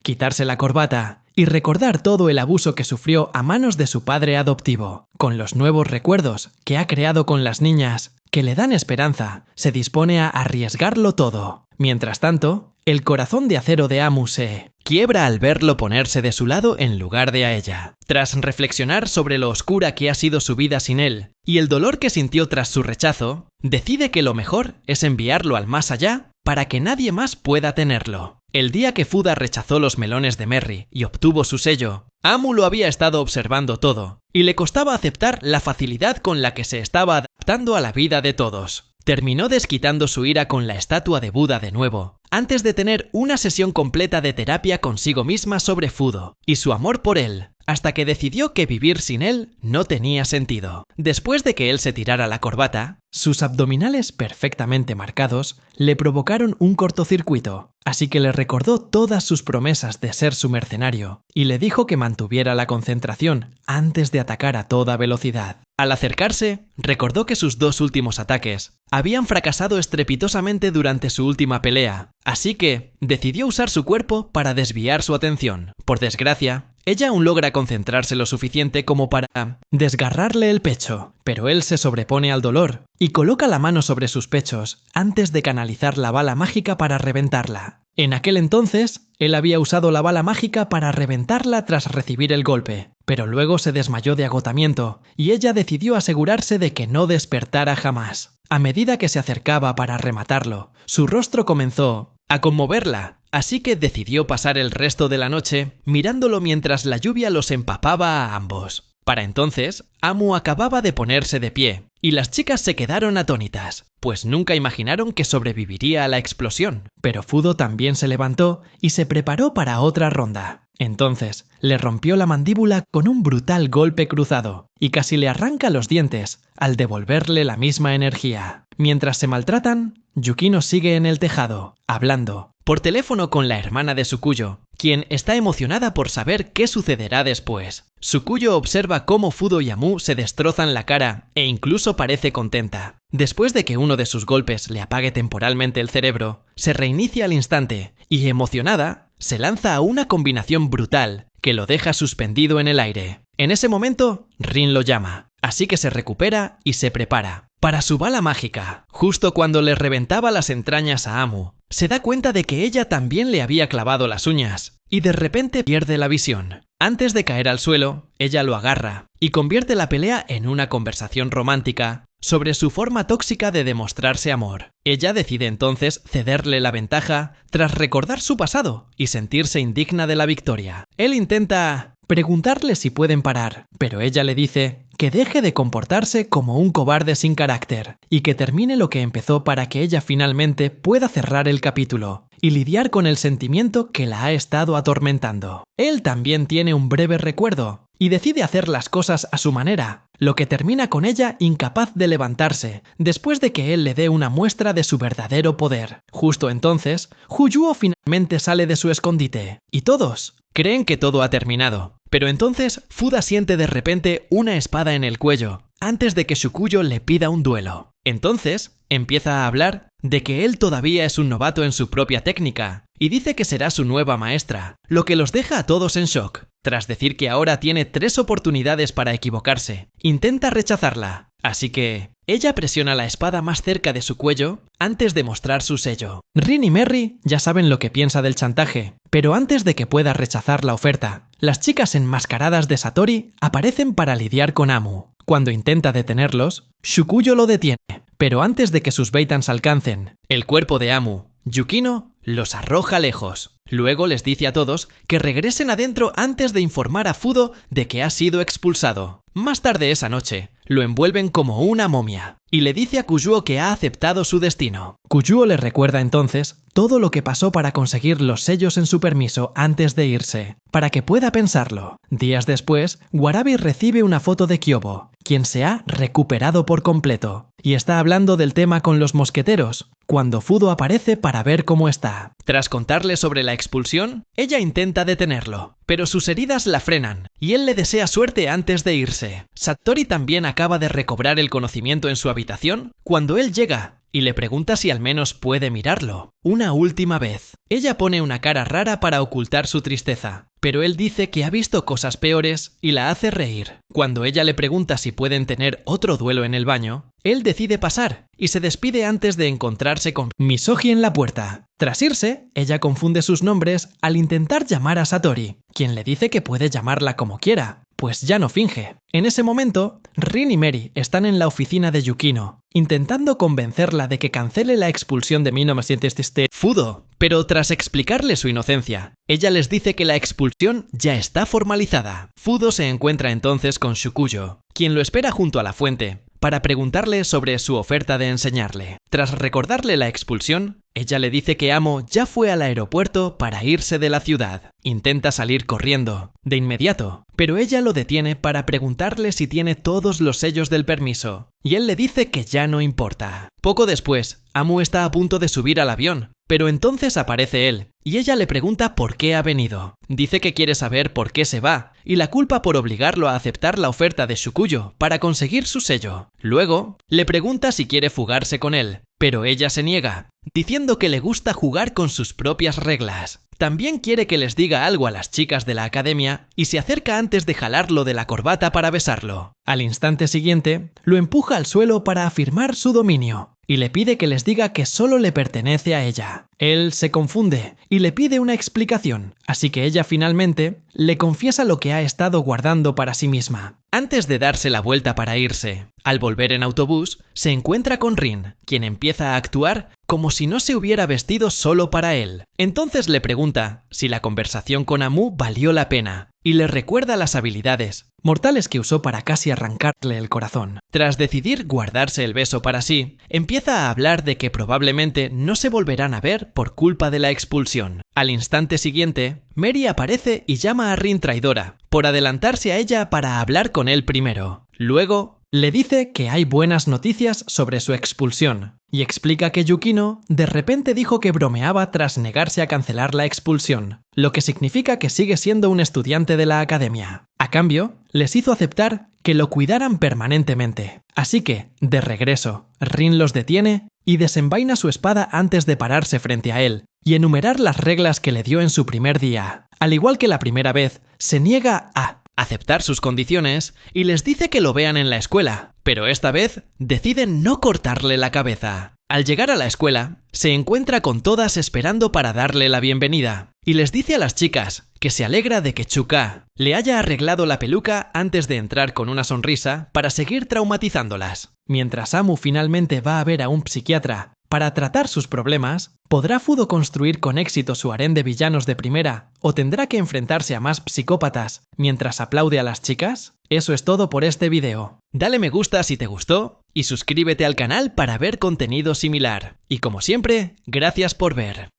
S1: quitarse la corbata y recordar todo el abuso que sufrió a manos de su padre adoptivo. Con los nuevos recuerdos que ha creado con las niñas, que le dan esperanza, se dispone a arriesgarlo todo. Mientras tanto, el corazón de acero de Amu se quiebra al verlo ponerse de su lado en lugar de a ella. Tras reflexionar sobre lo oscura que ha sido su vida sin él y el dolor que sintió tras su rechazo, decide que lo mejor es enviarlo al más allá para que nadie más pueda tenerlo. El día que Fuda rechazó los melones de Merry y obtuvo su sello, Amu lo había estado observando todo y le costaba aceptar la facilidad con la que se estaba adaptando a la vida de todos. Terminó desquitando su ira con la estatua de Buda de nuevo, antes de tener una sesión completa de terapia consigo misma sobre Fudo y su amor por él, hasta que decidió que vivir sin él no tenía sentido. Después de que él se tirara la corbata, sus abdominales perfectamente marcados le provocaron un cortocircuito, así que le recordó todas sus promesas de ser su mercenario y le dijo que mantuviera la concentración antes de atacar a toda velocidad. Al acercarse, recordó que sus dos últimos ataques habían fracasado estrepitosamente durante su última pelea, así que decidió usar su cuerpo para desviar su atención. Por desgracia, ella aún logra concentrarse lo suficiente como para desgarrarle el pecho, pero él se sobrepone al dolor y coloca la mano sobre sus pechos antes de canalizar la bala mágica para reventarla. En aquel entonces, él había usado la bala mágica para reventarla tras recibir el golpe, pero luego se desmayó de agotamiento y ella decidió asegurarse de que no despertara jamás. A medida que se acercaba para rematarlo, su rostro comenzó a conmoverla, así que decidió pasar el resto de la noche mirándolo mientras la lluvia los empapaba a ambos. Para entonces, Amu acababa de ponerse de pie, y las chicas se quedaron atónitas, pues nunca imaginaron que sobreviviría a la explosión. Pero Fudo también se levantó y se preparó para otra ronda. Entonces, le rompió la mandíbula con un brutal golpe cruzado, y casi le arranca los dientes, al devolverle la misma energía. Mientras se maltratan, Yukino sigue en el tejado, hablando por teléfono con la hermana de Tsukuyo, quien está emocionada por saber qué sucederá después. Tsukuyo observa cómo Fudo y Amu se destrozan la cara e incluso parece contenta. Después de que uno de sus golpes le apague temporalmente el cerebro, se reinicia al instante y, emocionada, se lanza a una combinación brutal que lo deja suspendido en el aire. En ese momento, Rin lo llama, así que se recupera y se prepara para su bala mágica. Justo cuando le reventaba las entrañas a Amu, se da cuenta de que ella también le había clavado las uñas y de repente pierde la visión. Antes de caer al suelo, ella lo agarra y convierte la pelea en una conversación romántica sobre su forma tóxica de demostrarse amor. Ella decide entonces cederle la ventaja tras recordar su pasado y sentirse indigna de la victoria. Él intenta preguntarle si pueden parar, pero ella le dice que deje de comportarse como un cobarde sin carácter y que termine lo que empezó para que ella finalmente pueda cerrar el capítulo y lidiar con el sentimiento que la ha estado atormentando. Él también tiene un breve recuerdo y decide hacer las cosas a su manera, lo que termina con ella incapaz de levantarse, después de que él le dé una muestra de su verdadero poder. Justo entonces, Huyuo finalmente sale de su escondite, y todos creen que todo ha terminado. Pero entonces, Fuda siente de repente una espada en el cuello, antes de que Tsukuyo le pida un duelo. Entonces, empieza a hablar de que él todavía es un novato en su propia técnica, y dice que será su nueva maestra, lo que los deja a todos en shock. Tras decir que ahora tiene 3 oportunidades para equivocarse, intenta rechazarla, así que ella presiona la espada más cerca de su cuello antes de mostrar su sello. Rin y Merry ya saben lo que piensa del chantaje, pero antes de que pueda rechazar la oferta, las chicas enmascaradas de Satori aparecen para lidiar con Amu. Cuando intenta detenerlos, Tsukuyo lo detiene, pero antes de que sus Beitans alcancen el cuerpo de Amu, Yukino los arroja lejos. Luego les dice a todos que regresen adentro antes de informar a Fudo de que ha sido expulsado. Más tarde esa noche, lo envuelven como una momia y le dice a Kuyuo que ha aceptado su destino. Kuyuo le recuerda entonces todo lo que pasó para conseguir los sellos en su permiso antes de irse, para que pueda pensarlo. Días después, Warabi recibe una foto de Kyobo, quien se ha recuperado por completo, y está hablando del tema con los mosqueteros, cuando Fudo aparece para ver cómo está. Tras contarle sobre la expulsión, ella intenta detenerlo, pero sus heridas la frenan, y él le desea suerte antes de irse. Satori también acaba de recobrar el conocimiento en su habitación cuando él llega y le pregunta si al menos puede mirarlo una última vez. Ella pone una cara rara para ocultar su tristeza, pero él dice que ha visto cosas peores y la hace reír. Cuando ella le pregunta si pueden tener otro duelo en el baño, él decide pasar y se despide antes de encontrarse con Misoji en la puerta. Tras irse, ella confunde sus nombres al intentar llamar a Satori, quien le dice que puede llamarla como quiera, pues ya no finge. En ese momento, Rin y Merry están en la oficina de Yukino, intentando convencerla de que cancele la expulsión de Fudo, pero tras explicarle su inocencia, ella les dice que la expulsión ya está formalizada. Fudo se encuentra entonces con Tsukuyo, quien lo espera junto a la fuente, para preguntarle sobre su oferta de enseñarle. Tras recordarle la expulsión, ella le dice que Amo ya fue al aeropuerto para irse de la ciudad. Intenta salir corriendo, de inmediato, pero ella lo detiene para preguntarle si tiene todos los sellos del permiso, y él le dice que ya no importa. Poco después, Amu está a punto de subir al avión, pero entonces aparece él, y ella le pregunta por qué ha venido. Dice que quiere saber por qué se va, y la culpa por obligarlo a aceptar la oferta de Tsukuyo para conseguir su sello. Luego, le pregunta si quiere fugarse con él, pero ella se niega, diciendo que le gusta jugar con sus propias reglas. También quiere que les diga algo a las chicas de la academia y se acerca antes de jalarlo de la corbata para besarlo. Al instante siguiente, lo empuja al suelo para afirmar su dominio. y le pide que les diga que solo le pertenece a ella. Él se confunde y le pide una explicación, así que ella finalmente le confiesa lo que ha estado guardando para sí misma. Antes de darse la vuelta para irse, al volver en autobús, se encuentra con Rin, quien empieza a actuar como si no se hubiera vestido solo para él. Entonces le pregunta si la conversación con Amu valió la pena, y le recuerda las habilidades mortales que usó para casi arrancarle el corazón. Tras decidir guardarse el beso para sí, empieza a hablar de que probablemente no se volverán a ver por culpa de la expulsión. Al instante siguiente, Mary aparece y llama a Rin traidora, por adelantarse a ella para hablar con él primero. Luego, le dice que hay buenas noticias sobre su expulsión, y explica que Yukino de repente dijo que bromeaba tras negarse a cancelar la expulsión, lo que significa que sigue siendo un estudiante de la academia. A cambio, les hizo aceptar que lo cuidaran permanentemente. Así que, de regreso, Rin los detiene y desenvaina su espada antes de pararse frente a él y enumerar las reglas que le dio en su primer día. Al igual que la primera vez, se niega a aceptar sus condiciones y les dice que lo vean en la escuela, pero esta vez deciden no cortarle la cabeza. Al llegar a la escuela, se encuentra con todas esperando para darle la bienvenida, y les dice a las chicas que se alegra de que Chuka le haya arreglado la peluca antes de entrar con una sonrisa para seguir traumatizándolas. Mientras Amu finalmente va a ver a un psiquiatra para tratar sus problemas, ¿podrá Fudo construir con éxito su harén de villanos de primera o tendrá que enfrentarse a más psicópatas mientras aplaude a las chicas? Eso es todo por este video. Dale me gusta si te gustó y suscríbete al canal para ver contenido similar. Y como siempre, gracias por ver.